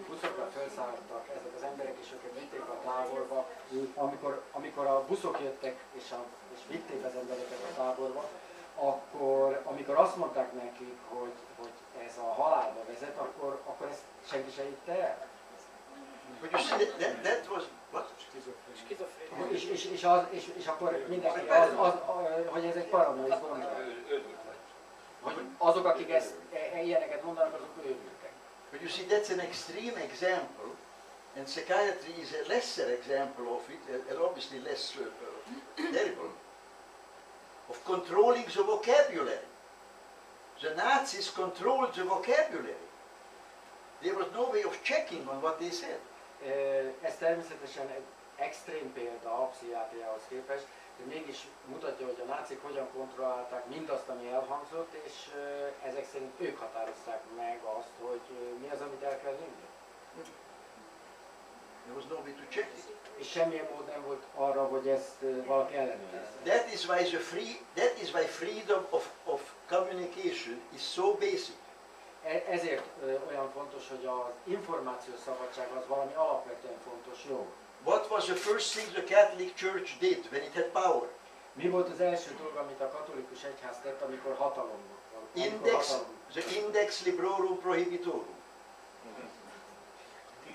buszokra felszálltak ezek az emberek, és őket vitték a táborba, amikor a buszok jöttek és vitték az embereket a táborba, akkor amikor azt mondták nekik, hogy ez a halálba vezet, akkor ezt senki se hitte el. But you see, that was what? És akkor mindenki, hogy ez egy paranoid gondolat. Hogy azok, akik ilyeneket mondanak, azok őrültek. But you see, that's an extreme example, and psychiatry is a lesser example of it, and obviously less terrible, of controlling the vocabulary. The Nazis controlled the vocabulary. There was no way of checking on what they said. Ez természetesen egy extrém példa a pszichiátriához képest, de mégis mutatja, hogy a nácik hogyan kontrollálták mindazt, ami elhangzott, és ezek szerint ők határozták meg azt, hogy mi az, amit el kell hinni. There was no way to check it. És semmilyen mód nem volt arra, hogy ezt valaki ellenőrizze. That is why freedom of communication is so basic. Ezért olyan fontos, hogy az információs szabadság az valami alapvetően fontos jog. What was the first thing the Catholic Church did when it had power? Mi volt az első dolog, amit a katolikus egyház tett, amikor hatalomban volt? The Index Librorum Prohibitorum.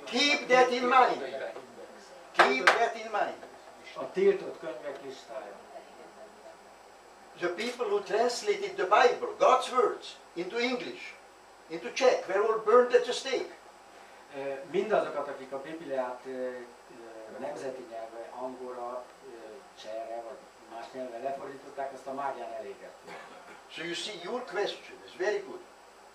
Keep that in mind. Keep that in mind. A tiltott könyvek listája. The people who translated the Bible, God's words, into English, into Czech, were all burned at the stake. Mindazokat, akik a Bibliát nemzeti nyelvre, angolra, csehre vagy más nyelvre lefordították, azt a mágián elégették. So you see, your question is very good,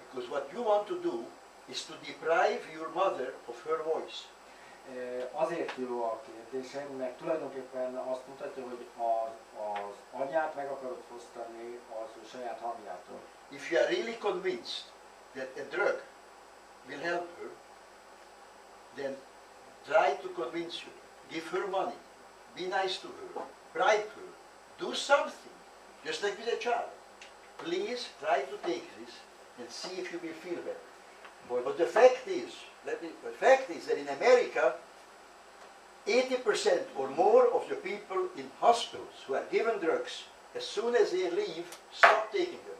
because what you want to do is to deprive your mother of her voice. Azért jó a kérdésem, mert tulajdonképpen azt mutatja, hogy az anyát meg akarod fosztani az ő saját hangjától. If you are really convinced that a drug will help her, then try to convince her. Give her money. Be nice to her. Bribe her. Do something. Just like with a child. Please try to take this and see if you will feel better. But the fact is that in America, 80% or more of the people in hospitals who are given drugs, as soon as they leave, stop taking them.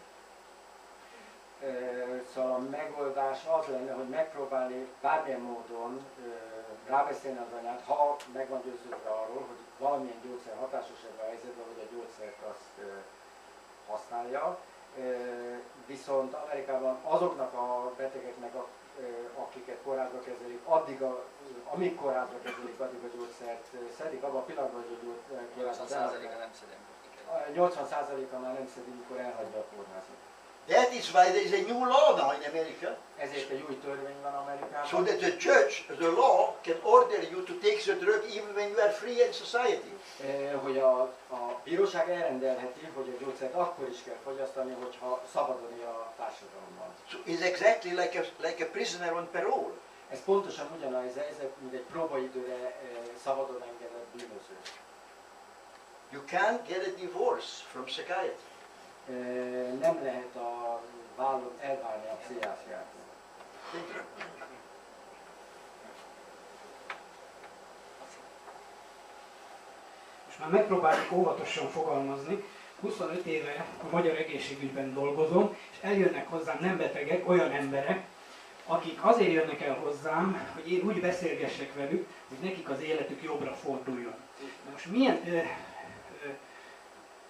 Szóval a megoldás az lenne, hogy megpróbálni bármilyen módon rábeszélni az anyát, ha meg van győződve arról, hogy valamilyen gyógyszer hatásos ebben a helyzetben, hogy a gyógyszert azt használja. Viszont Amerikában azoknak a betegeknek, akiket kórházba kezelik, amíg kórházba kezelik, addig a gyógyszert szedik, abban a pillanatban, hogy a gyógyszert 80%-a nem szedem. 80%-a már nem szedik, mikor elhagyja a kórházat. That is why there is a new law now in America. Ezért egy új törvény van Amerikában. So that the judge, the law, can order you to take the drug even when you are free in society. Hogy a bíróság elrendelheti, hogy a gyógyszert akkor is kell fogyasztani, hogyha szabadon él a társadalomban. So it's exactly like a prisoner on parole. Ez pontosan ugyanaz helyzet, mint egy próbaidőre szabadon engedett bűnöző. You can't get a divorce from psychiatry. Nem lehet a vállon elválni a pszichiátriától. Most már megpróbáljuk óvatosan fogalmazni. 25 éve a magyar egészségügyben dolgozom, és eljönnek hozzám nem betegek, olyan emberek, akik azért jönnek el hozzám, hogy én úgy beszélgessek velük, hogy nekik az életük jobbra forduljon. Na most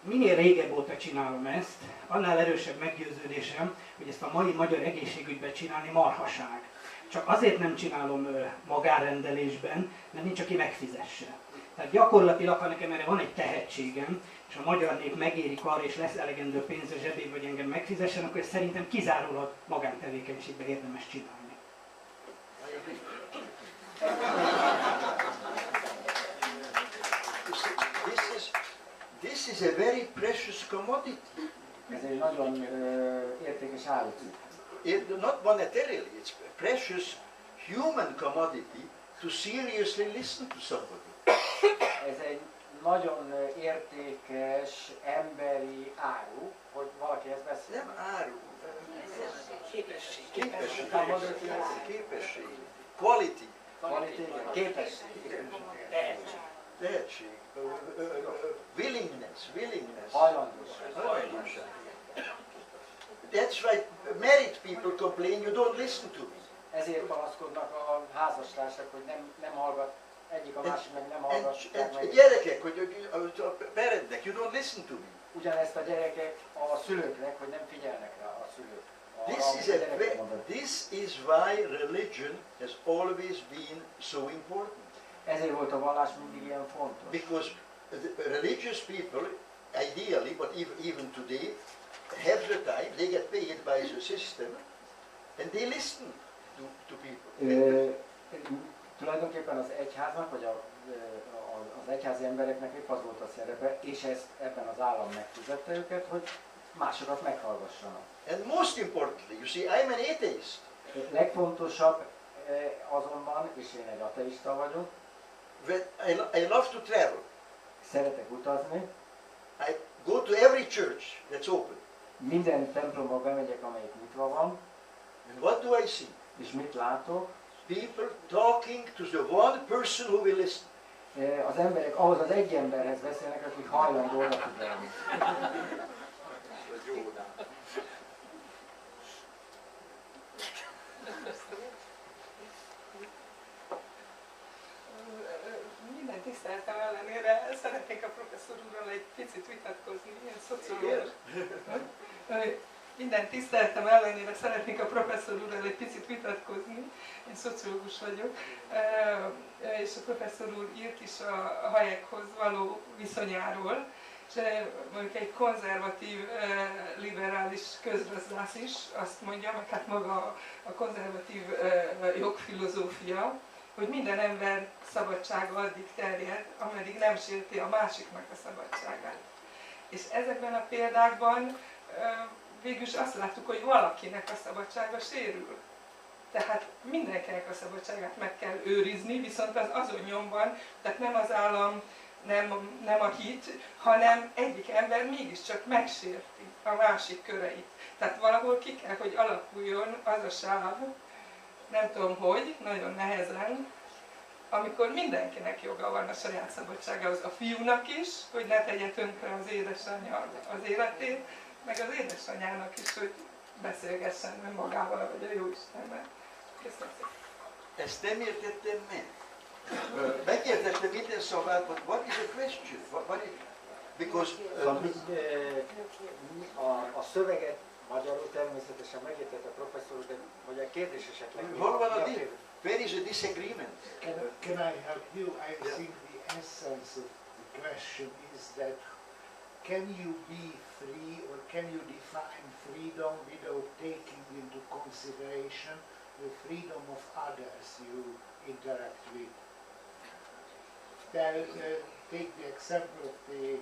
minél régebb óta csinálom ezt, annál erősebb meggyőződésem, hogy ezt a mai magyar egészségügyben csinálni marhaság. Csak azért nem csinálom magánrendelésben, mert nincs, aki megfizesse. Tehát gyakorlatilag, ha nekem erre van egy tehetségem, és a magyar nép megérik arra, és lesz elegendő pénz a zsebébe, hogy engem megfizessen, akkor ezt szerintem kizárólag magántevékenységben érdemes csinálni. This is a very precious commodity. Ez egy nagyon értékes árucikk. Not monetarily, it's a precious human commodity to seriously listen to somebody. Ez egy nagyon értékes emberi áru, hogy valaki ezt beszél. Nem áru. Képesség. Képesség. Quality. Képesség. Tehetség. Willingness. Hajlandóság. That's why married people complain, you don't listen to me. Ezért panaszkodnak a házastársak, hogy nem hallgat, egyik a másik meg nem hallgatják meg. Gyerekek, hogy a parentnek, you don't listen to me. Ugyanezt a gyerekek a szülőknek, hogy nem figyelnek rá a szülők. This is why religion has always been so important. Ezért volt a vallás mindig ilyen fontos. Because the religious people, ideally, but even today, have the time, they get paid by the system, and they listen to people. Tulajdonképpen az egyháznak, vagy az egyházi embereknek épp az volt a szerepe, és ezt ebben az állam megfizette őket, hogy másokat meghallgassanak. And most importantly, you see, I'm an atheist. Legfontosabb azonban, és én egy ateista vagyok, I love to travel. Szeretek utazni. I go to every church that's open. Minden templomba bemegyek, amelyik nyitva van. And what do I see? És mit látok? People talking to the one person who will listen. Az emberek ahhoz az egy emberhez beszélnek, aki hajlandó odafigyelni. Minden tiszteletem ellenére szeretnék a professzor úrral egy picit vitatkozni, ilyen szociológus. Minden tiszteletem ellenére szeretnék a professzor úrral egy picit vitatkozni, én szociológus vagyok, és a professzor úr írt is a Hayekhoz való viszonyáról, és mondjuk egy konzervatív, liberális közgazdász is azt mondja, meg hát maga a konzervatív jogfilozófia, hogy minden ember szabadsága addig terjed, ameddig nem sérti a másiknak a szabadságát. És ezekben a példákban végülis azt láttuk, hogy valakinek a szabadsága sérül. Tehát mindenkinek a szabadságát meg kell őrizni, viszont az azon nyomban, tehát nem az állam, nem a hit, hanem egyik ember mégiscsak megsérti a másik köreit. Tehát valahol ki kell, hogy alakuljon az a sáv, nem tudom hogy, nagyon nehezen, amikor mindenkinek joga van a saját szabadságához, a fiúnak is, hogy ne tegye tönkre az édesanyja az életét, meg az édesanyjának is, hogy beszélgessen magával, vagy a Jóistennel. Köszönöm szépen. Ezt nem értettem meg. Megértettem minden szavát, but what is the question? Because a szöveget magyarul természetesen megértette a professzor, de hogy a kérdés esetleg... hol van a where is a disagreement? Can I help you? I think the essence of the question is that can you be free or can you define freedom without taking into consideration the freedom of others you interact with? Take the example of the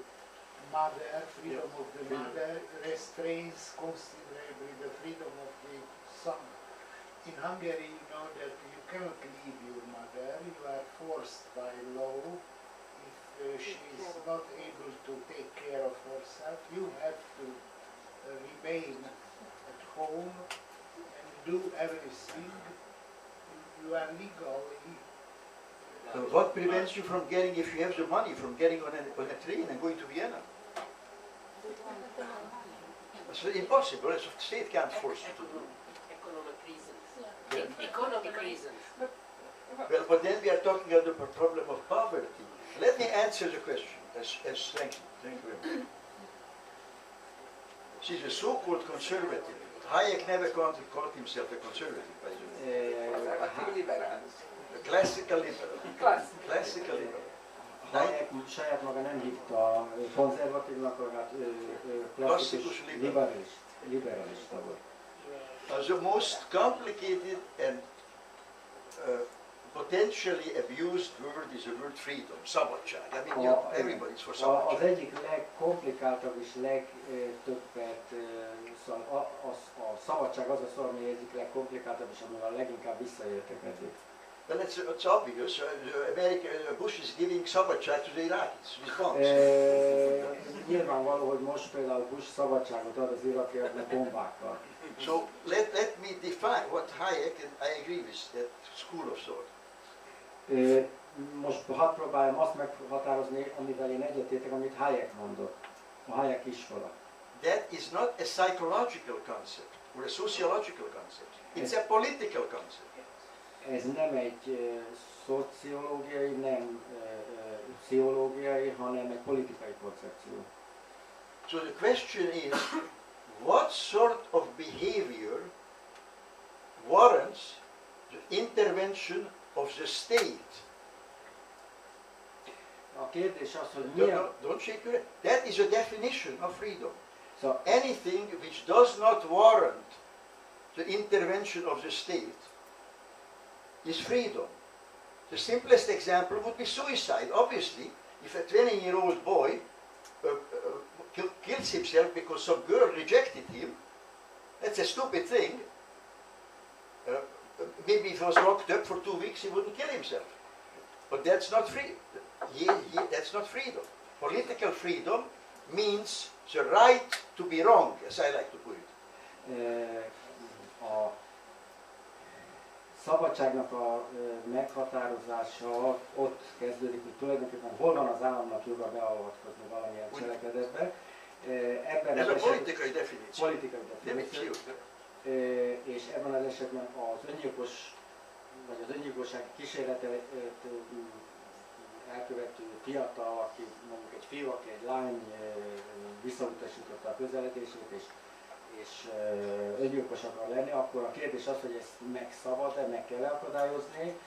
mother, freedom of the mother restrains considerably the freedom of the son. In Hungary, you know that you cannot leave your mother, you are forced by law. If she is not able to take care of herself, you have to remain at home and do everything. You are legally. So what prevents you from getting, if you have the money, from getting on a train and going to Vienna? It's impossible. The state can't force you to do. Economic reasons. Yeah. Economic reasons. Well, but then we are talking about the problem of poverty. Let me answer the question. Thank you very much. She's a so-called conservative. Hayek never called himself a conservative, by the way. A classical liberal. Classical liberal. Hayek saját maga nem hívta konzervatívnak, hát klasszikus liberalista volt. The most complicated and potentially abused word is the word freedom, szabadság. I mean, everybody's for szabadság. Az egyik legkomplikáltabb és legtöbbet, a szabadság az a szó, ami egyik legkomplikáltabb és amivel leginkább visszaéltek eddig. Well, it's obvious. Bush is giving szabadság to the Iraqis with bombs. Nyilvánvaló, hogy most például Bush szabadságot ad az irakiaknak bombákkal. So let me define what Hayek, and I agree with that school of thought. Most hadd próbáljam azt meghatározni, amivel én egyetértek, amit Hayek mondott. A Hayek iskola. That is not a psychological concept or a sociological concept. It's a political concept. Ez nem egy szociológiai, nem pszichológiai, hanem egy politikai koncepció. So the question is, what sort of behavior warrants the intervention of the state? A kérdés az, hogy milyen... Don't shake your head. That is a definition of freedom. So, anything which does not warrant the intervention of the state is freedom. The simplest example would be suicide. Obviously, if a 20-year-old boy kills himself because some girl rejected him, that's a stupid thing. Maybe if he was locked up for 2 weeks, he wouldn't kill himself. But that's not free. That's not freedom. Political freedom means the right to be wrong, as I like to put it. A szabadságnak a meghatározása ott kezdődik, hogy tulajdonképpen hol van az államnak joga beavatkozni valamilyen cselekedetbe. Ebben Ez a politikai definíció. Politikai definíció. És ebben az esetben az öngyilkos, vagy az öngyilkosság kísérletet elkövető fiatal, aki mondjuk egy fiú, aki egy lány visszautasította a közeledését, és öngyilkos akar lenni, akkor a kérdés az, hogy ezt meg szabad-e, meg kell akadályozni,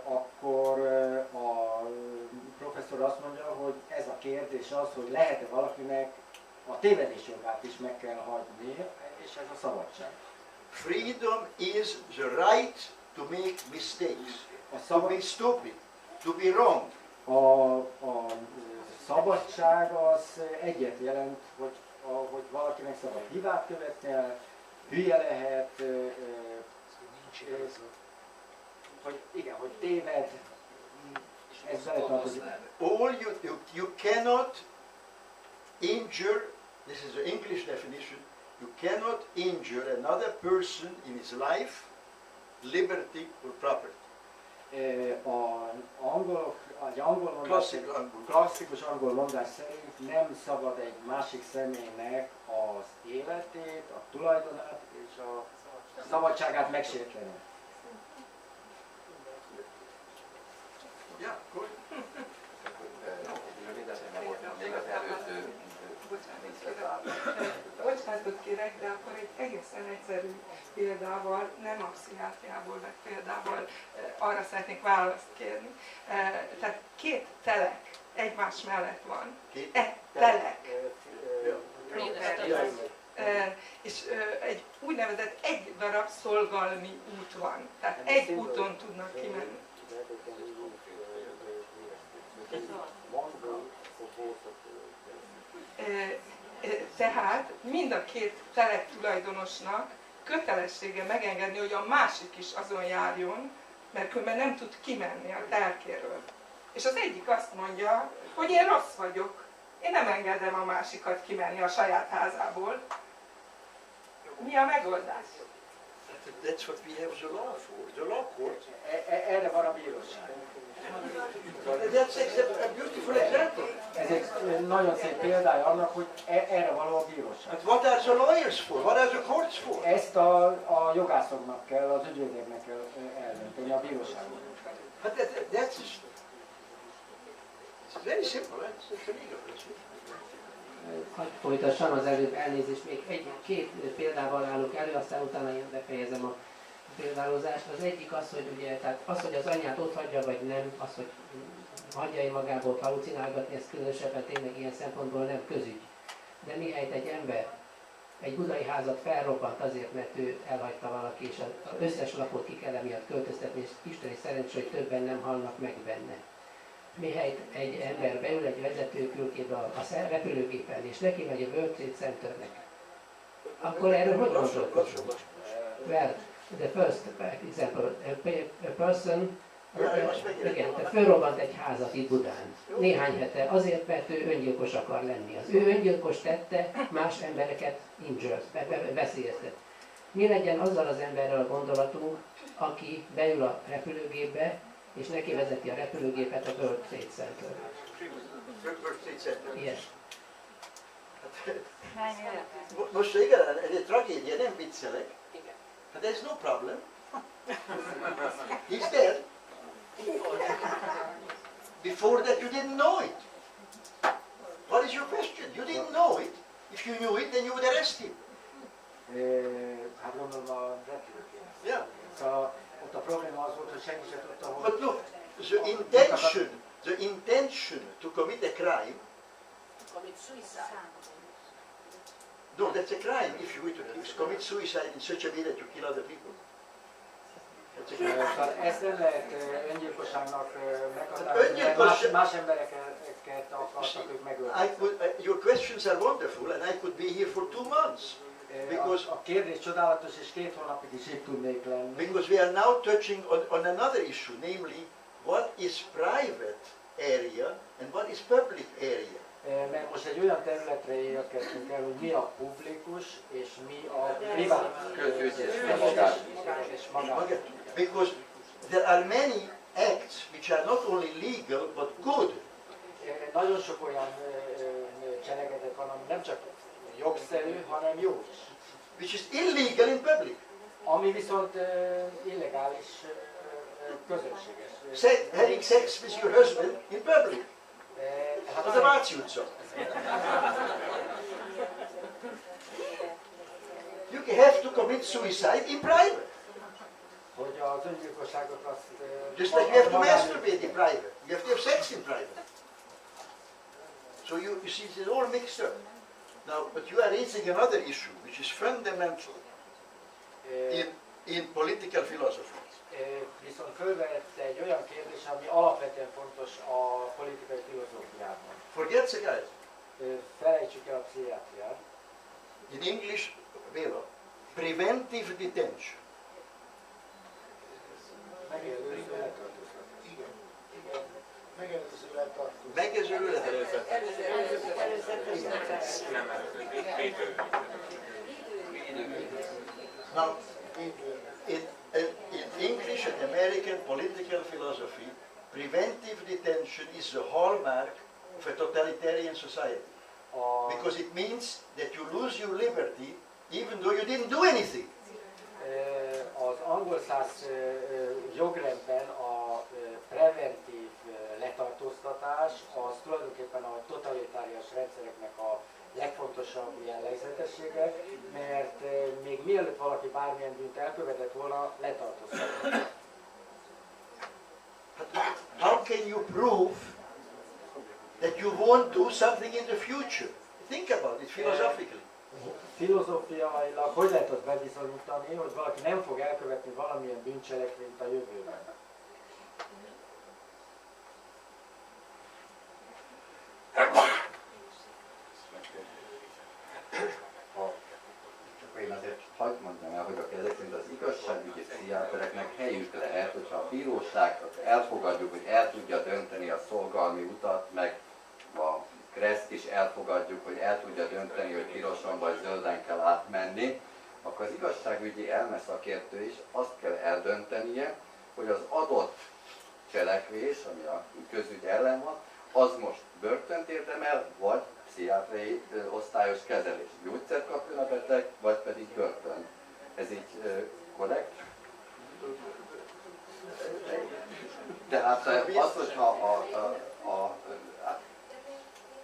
akkor a professzor azt mondja, hogy ez a kérdés az, hogy lehet-e valakinek a tévedés jogát is meg kell hagyni, és ez a szabadság. Freedom is the right to make mistakes, to be stupid, to be wrong. A szabadság az egyet jelent, hogy valakinek szabad hibát követni, hülye lehet, hogy igen, hogy téved, és ez beletartozik. All you cannot injure, this is the English definition, you cannot injure another person in his life, liberty or property. Klasszikus angol mondás szerint nem szabad egy másik személynek az életét, a tulajdonát és a szabadságát megsérteni. Yeah, good. Még az előző Bocsánatot kérek, de akkor egy egészen egyszerű példával, nem a pszichiátriából vett példával arra szeretnék választ kérni. Tehát két telek egymás mellett van. Telek. És egy úgynevezett egy darab szolgalmi út van. Tehát egy úton tudnak kimenni. Tehát mind a két telek tulajdonosnak kötelessége megengedni, hogy a másik is azon járjon, mert különben nem tud kimenni a telkéről. És az egyik azt mondja, hogy én rossz vagyok, én nem engedem a másikat kimenni a saját házából. Mi a megoldás? That's what we have the law for, the law court. Erre van a bíróság. That's a beautiful example. Ez egy nagyon szép példája annak, hogy erre való a bíróság. But what are the lawyers for? What are the courts for? Ezt a jogászoknak kell, az ügyvédeknek kell eldönteni, a bíróságnak. But that's it's very simple. It's a legal question. Hadd folytassam az előbb, elnézést, még két példával állok elő, aztán utána én befejezem a példálozást. Az egyik az, hogy ugye, tehát az, hogy az anyját ott hagyja, vagy nem, az, hogy hagyja-e magából halucinálgatni, ez különösebben tényleg ilyen szempontból nem közügy. De mihelyt egy ember egy budai házat felrobbant azért, mert ő elhagyta valaki, és az összes lakót ki kell emiatt költöztetni, és isteni szerencsé, hogy többen nem halnak meg benne. Mihelyt egy ember beül egy vezetőfülkébe a repülőgépen, és neki megy a World Trade Centernek, akkor erről hogy gondolkozunk? Well, the first example, a person, igen, tehát fölrobbant egy házat itt Budán, néhány hete, azért, mert ő öngyilkos akar lenni. Az ő öngyilkos tette más embereket injured, veszélyeztet. Mi legyen azzal az emberrel a gondolatunk, aki beül a repülőgépbe, és neki vezeti a repülőgépet a World Trade Center. Yes. Most igen, ez egy tragédia, nem viccelek. But there's no problem. He's dead. Before that you didn't know it. What is your question? You didn't know it. If you knew it, then you would arrest him. Hát gondolom a repülőgép. Yeah. Szóval ott a probléma az volt, hogy senki sem tudta, hogy... But look, the intention to commit a crime, Commit suicide. no, that's a crime if you were to commit suicide in such a way that you kill other people. Ezt nem lehet öngyilkosságnak meghatározni, más embereket akartak ők megölni. Your questions are wonderful and I could be here for 2 months. Because a kérdés csodálatos, és 2 hónapig is itt tudnék lenni. Because we are now touching on another issue, namely what is private area and what is public area. Mert most egy olyan területre érkeztünk el, hogy mi a publikus és mi a privát. Közügy és magán. Because there are many acts which are not only legal but good. Nagyon sok olyan cselekedet van, ami nem csak jogszerű, hanem jó is. Which is illegal in public. Ami viszont illegális közönséges. Having sex with your husband in public. Az a Váci utca. You have to commit suicide in private. Hogy az öngyilkosságot azt... Just like you have to masturbate in private. You have to have sex in private. So you see, it's all mixed up. Now, but you are raising another issue, which is fundamental in political philosophy. Viszont fölvett egy olyan kérdés, ami alapvetően fontos a politikai filozófiában. Forget psychiatry. Felejtsük el a pszichiátriát. In English, Béla, preventive detention. Megelőző letartóztatás. Megelőző Now, in English and American political philosophy, preventive detention is the hallmark of a totalitarian society. Because it means that you lose your liberty even though you didn't do anything. Az angol száz jogrendben a preventív letartóztatás az tulajdonképpen a totalitárius rendszereknek a legfontosabb jellegzetessége, mert még mielőtt valaki bármilyen bűnt elkövetett volna, letartóztatnak. How can you prove that you won't do something in the future? Think about it philosophically. Filozófiailag hogy lehet azt bebizonyítani, hogy valaki nem fog elkövetni valamilyen bűncselekményt a jövőben? Csak én azért hagyd mondjam el, hogy ezek szerint az igazságügyi pszichiátereknek helyük lehet, hogyha a bíróság elfogadjuk, hogy el tudja dönteni a szolgalmi utat, meg a kreszt is elfogadjuk, hogy el tudja dönteni, hogy piroson vagy zölden kell átmenni, akkor az igazságügyi elmeszakértő is azt kell eldöntenie, hogy az adott cselekvés, ami a közügy ellen van, az most börtönt érdemel, vagy pszichiátriai osztályos kezelés. Gyógyszert kapjon a beteg, vagy pedig börtön. Ez így korrekt? Tehát az, hogyha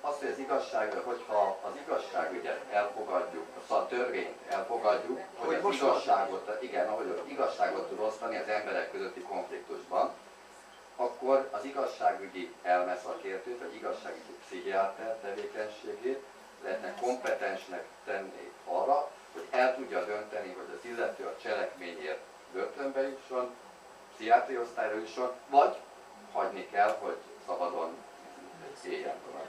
azt, hogy hogyha az igazságügyet elfogadjuk, a törvényt elfogadjuk, hogy az igazságot, igen, ahogy igazságot tud osztani az emberek közötti konfliktusban, akkor az igazságügyi elmeszakértőt, vagy igazságügyi pszichiáter tevékenységét lehetne kompetensnek tenni arra, hogy el tudja dönteni, hogy az illető a cselekményért börtönbe jusson, pszichiátriai osztályra jusson, vagy hagyni kell, hogy szabadon éljen tovább.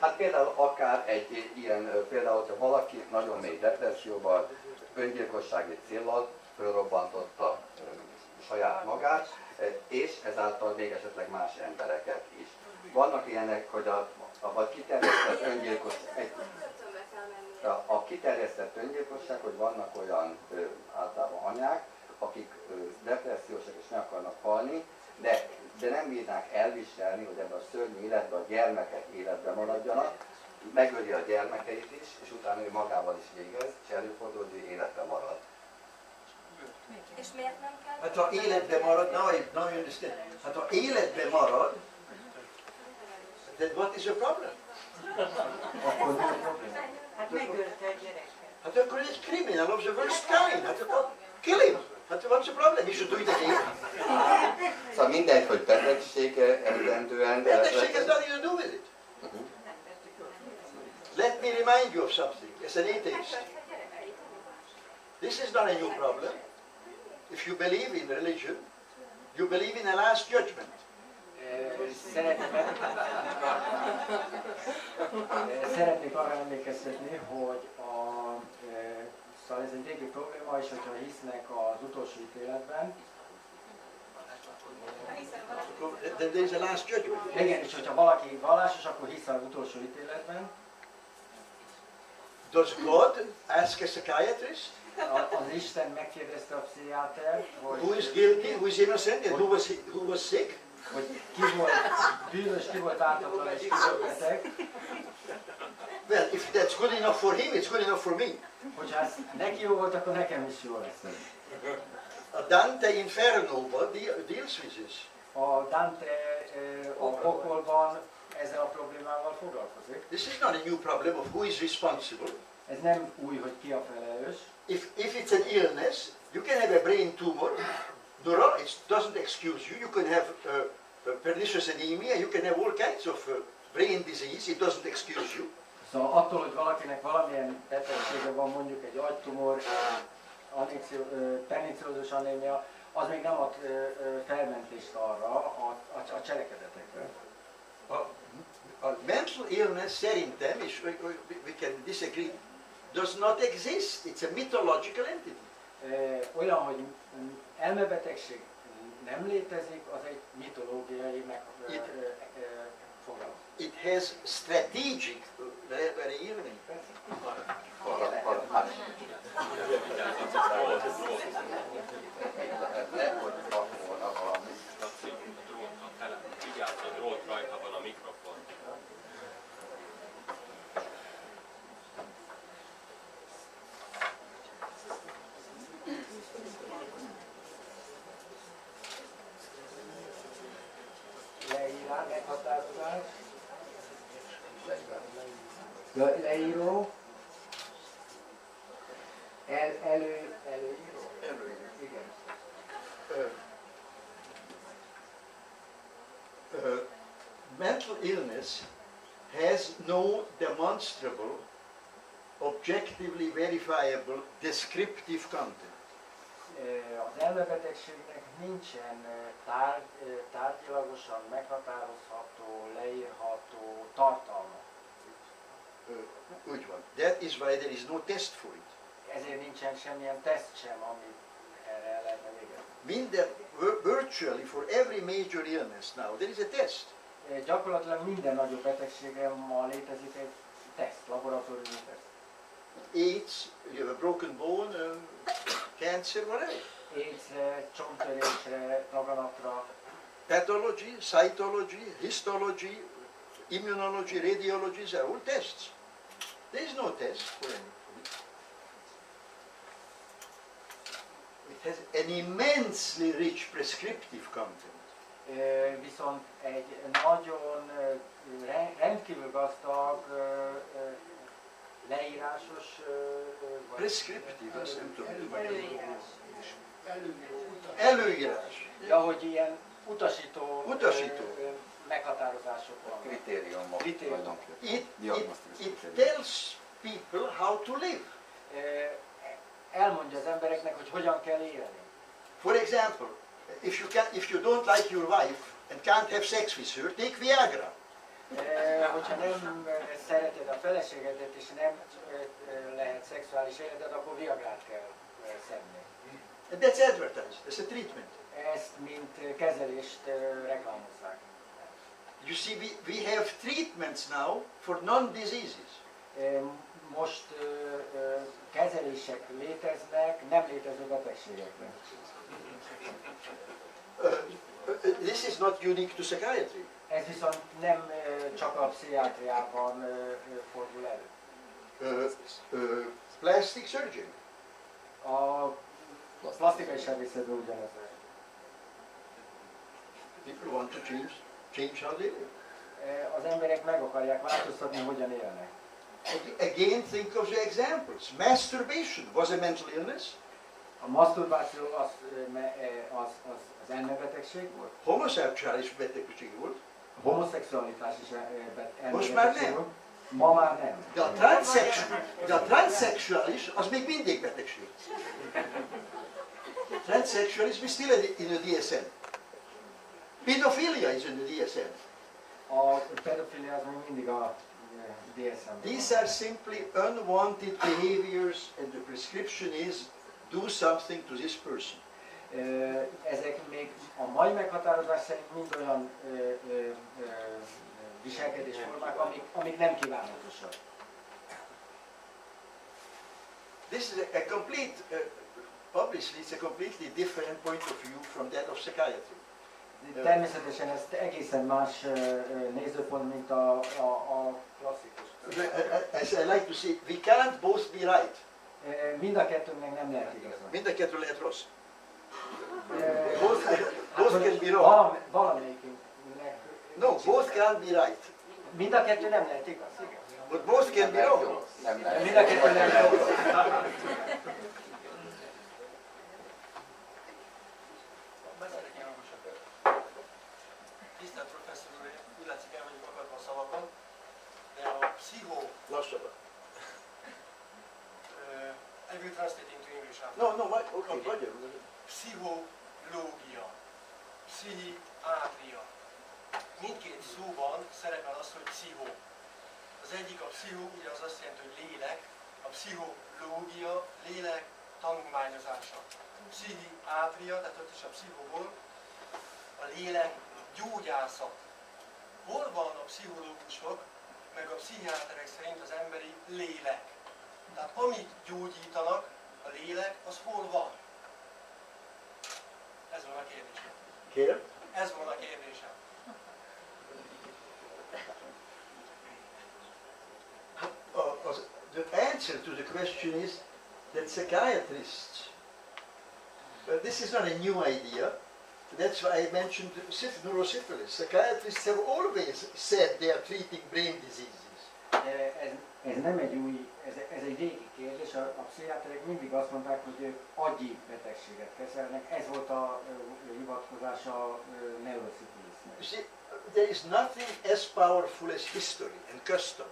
Hát például akár egy ilyen, például, hogyha valaki nagyon mély depresszióban, öngyilkossági céllal fölrobbantotta saját magát, és ezáltal még esetleg más embereket is. Vannak ilyenek, hogy a kiterjesztett öngyilkosság, a kiterjesztett öngyilkosság, hogy vannak olyan általában anyák, akik depressziósak és ne akarnak halni, de nem bírnák elviselni, hogy ebben a szörnyű életben a gyermekek életben maradjanak, megöli a gyermekeit is, és utána ő magával is végez, és előfordul, hogy életben marad. És miért nem kell? Hát ha életben marad, now you understand. Hát ha életben marad, then what is the problem? Akkor mi a probléma? Hát megölte a gyereket. Hát akkor egy criminal of the worst kind. Hát akkor kill him. Hát what's the problem? You should do it again. Szóval mindegy, hogy betegség eredendően... Betegség has nothing to do with it. Let me remind you of something. As an atheist, this is not a new problem. If you believe in religion, you believe in a last judgment. Szeretnék arra emlékeztetni, hogy szóval ez egy régi probléma, és hogyha hisznek az utolsó ítéletben, Then there is a last judgment. igen, és hogyha valaki vallásos, akkor hisz az utolsó ítéletben. Does God ask a psychiatrist Az Isten megkérdezte a pszichiátert, hogy Who is guilty, who is innocent, and who was sick? hogy ki volt bűnös, ki volt ártatlan és ki volt beteg. Well, if that's good enough for him, it's good enough for me. Hogyha ez neki jó volt, akkor nekem is jó lesz. A Dante Inferno deals with this. A Dante a pokolban ezzel a problémával foglalkozik. This is not a new problem of who is responsible. Ez nem új, hogy ki a felelős. If it's an illness, you can have a brain tumor. It doesn't excuse you. You can have pernicious anemia. You can have all kinds of brain disease. It doesn't excuse you. Szóval attól, hogy valakinek valamilyen betegsége van, mondjuk egy agytumor, perniciózus anémia, az még nem ad felmentést arra a cselekedetekre. A mental illness szerintem, és we can disagree, does not exist. It's a mythological entity. Olyan, hogy elmebetegség nem létezik, az egy mitológiai fogalom. It has strategic, Leírás, meghatározás. Leíró. Előíró. Igen. Mental illness has no demonstrable, objectively verifiable, descriptive content. Az elmebetegségnek nincsen tárgyilagosan meghatározható, leírható tartalma. Úgy van. That is why there is no test for it. Ezért nincsen semmilyen teszt sem, ami erre el lehetne végezni. Minden, virtually for every major illness now, there is a test. Gyakorlatilag minden nagyobb betegségre ma létezik egy teszt, laboratóriumi teszt. AIDS, you have a broken bone, cancer, whatever. AIDS-re, csomttörésre, daganatra. Pathology, cytology, histology, immunology, radiology, these are all tests. There is no test for anything. It has an immensely rich prescriptive content. Viszont egy nagyon rendkívül gazdag leírásos Prescriptive, azt nem tudom. Előírás. Ja, hogy ilyen utasító meghatározások vannak. Kritériumok. It tells people how to live. Elmondja az embereknek, hogy hogyan kell élni. For example, if you don't like your wife and can't have sex with her, take Viagra. Hogyha nem szereted a feleségedet és nem lehet szexuális életed, akkor Viagrát kell szedni. And that's advertised, that's a treatment. Ezt mint kezelést reklámozzák. You see, we have treatments now for non-diseases. Most kezelések léteznek, nem létező betegségekre. This is not unique to psychiatry. Ez viszont nem csak a pszichiátriában fordul elő. Plastic surgery. A plastikai sebészetben ugyanez. People want to change how they live. Az emberek meg akarják változtatni, hogyan élnek. Again, think of the examples. Masturbation was a mental illness. A maszturbáció az elmebetegség volt. Homoszexuális betegség volt. A homoszexualitás is elmebetegség Most már volt. nem. Ma már nem. De a transzexuális az még mindig betegség. Transsexualism is still in the DSM. Pedophilia is in the DSM. A pedofilia az még mindig a DSM. These are simply unwanted behaviors and the prescription is do something to this person. Ezek még a mai meghatározás szerint mind olyan viselkedésformák, amik nem kívánatosak. This is a complete, obviously it's a completely different point of view from that of psychiatry. Természetesen ez egészen más nézőpont, mint a klasszikus. As I like to say, we can't both be right. Mind a kettőnknek nem lehet igazán. Mind a kettő lehet rossz. Both can be wrong. Valamelyikünknek. No, both can't be right. Mind a kettő nem lehet igaz. But both can be wrong. Mind a kettő nem lehet igaz. Tisztelt professzor úr, úgy látszik el vagyok akadva a szavakon, de a Lassabban. I will translate into English after. No, okay, magyar. Pszichológia, pszichiátria. Mindkét szóban szerepel az, hogy pszicho. Az egyik a pszicho, ugye az azt jelenti, hogy lélek, a pszichológia, lélek tanulmányozása. Pszichiátria, tehát ott is a pszichóból, a lélek gyógyászat. Hol van a pszichológusok, meg a pszichiáterek szerint az emberi lélek? Tehát amit gyógyítanak, a lélek, az hol van? Ez van a kérdésem. Kérem? Ez van a kérdésem. The answer to the question is that psychiatrists, this is not a new idea, that's why I mentioned neurosyphilis. Psychiatrists have always said they are treating brain diseases. Ez nem egy új, ez egy régi kérdés. A pszichiáterek mindig azt mondták, hogy ők agyi betegséget kezelnek. Ez volt a hivatkozás a neuroszifilisnek. You see, there is nothing as powerful as history and custom.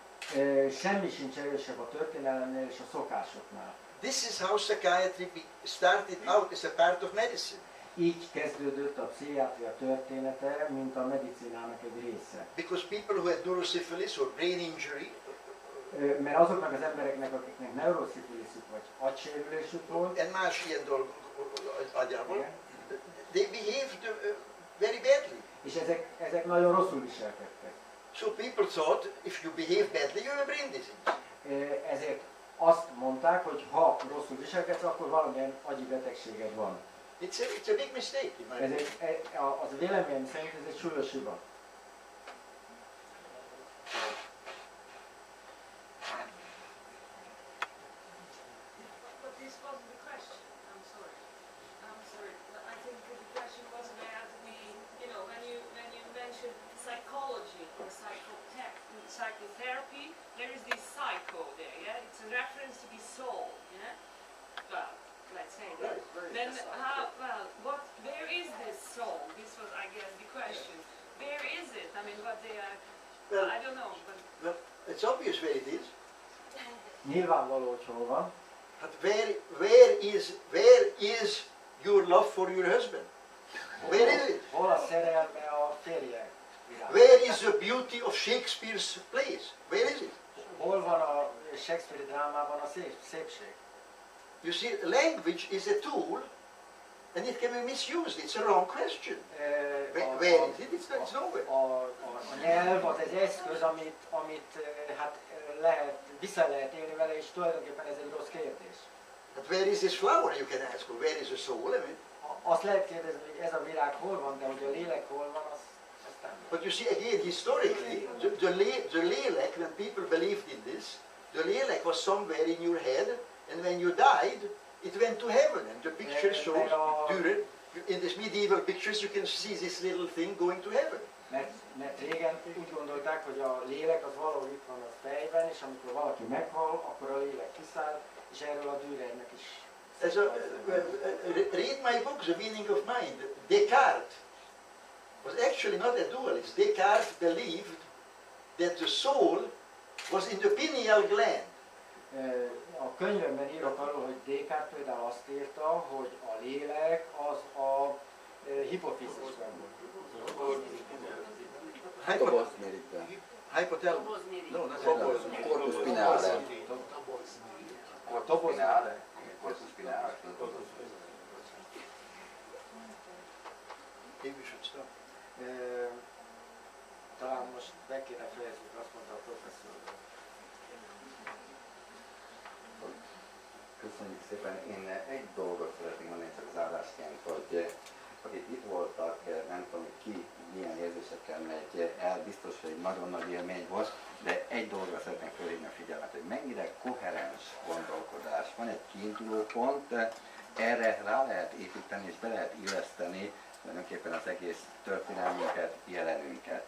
Semmi sincs erősebb a történelemnél és a szokásoknál. This is how psychiatry started out as a part of medicine. Így kezdődött a pszichiátria története, mint a medicinának egy része. Because people who had neurosyphilis or brain injury, mert azoknak az embereknek, akiknek neuroszifilisük vagy agysérülésük volt, and más ilyen dolgok agyából, they behaved very badly. És ezek nagyon rosszul viselkedtek. So people thought, if you behave badly, you have a brain disease. Ezért azt mondták, hogy ha rosszul viselkedsz, akkor valamilyen agyi betegséged van. It's a big mistake. Az véleményem szerint ez egy súlyos hiba. But this wasn't the question. I'm sorry. I think the question was about when you mentioned psychology or psychotherapy, there is this psycho there, yeah? It's a reference to the soul, yeah? Well, let's say that. Then where is this soul? This was, I guess, the question. Where is it? I mean, what they are, I don't know. Well, it's obvious where it is. Nyilvánvaló, hogy hol van. Where is your love for your husband? Where is it? Hol a szerelme a férje? Where is the beauty of Shakespeare's plays? Where is it? Hol van a Shakespeare drámában a szépség? You see, language is a tool, and it can be misused. It's a wrong question. Where is it? It's nowhere. A nyelv az egy eszköz, amit vissza lehet élni vele, és tulajdonképpen ez egy rossz kérdés. But where is this flower? You can ask. Well, where is the soul? I mean, azt lehet kérdezni, hogy ez a virág hol van, de hogy a lélek hol van, azt nem. But you see, again, historically, the lélek, when people believed in this, the lélek was somewhere in your head, and when you died, it went to heaven. And the picture shows, in these medieval pictures, you can see this little thing going to heaven. Mert régen úgy gondolták, hogy a lélek az valahol itt van a fejben, és amikor valaki meghal, akkor a lélek kiszáll, és erről a Dürernek is. Read my book, The Meaning of Mind. Descartes was actually not a dualist. Descartes believed that the soul was in the pineal gland. A könyvemben írok arról, hogy Descartes például azt írta, hogy a lélek az a hipofizisben volt. Hypothalamus. No, not Corpus spinale. Corpus spinale. Corpus spinale. Maybe we should stop. Talán most be kéne fejezni, azt mondta a professzor. Köszönjük szépen. Én egy dolgot szeretnék mondani csak zárásként, hogy akik itt voltak, nem tudom, ki milyen érzésekkel megy el, biztos, hogy egy nagyon nagy élmény volt, de egy dologra szeretnék felhívni a figyelmet, hogy mennyire koherens gondolkodás. Van egy kiinduló pont, erre rá lehet építeni és be lehet illeszteni tulajdonképpen az egész történelmünket, jelenünket.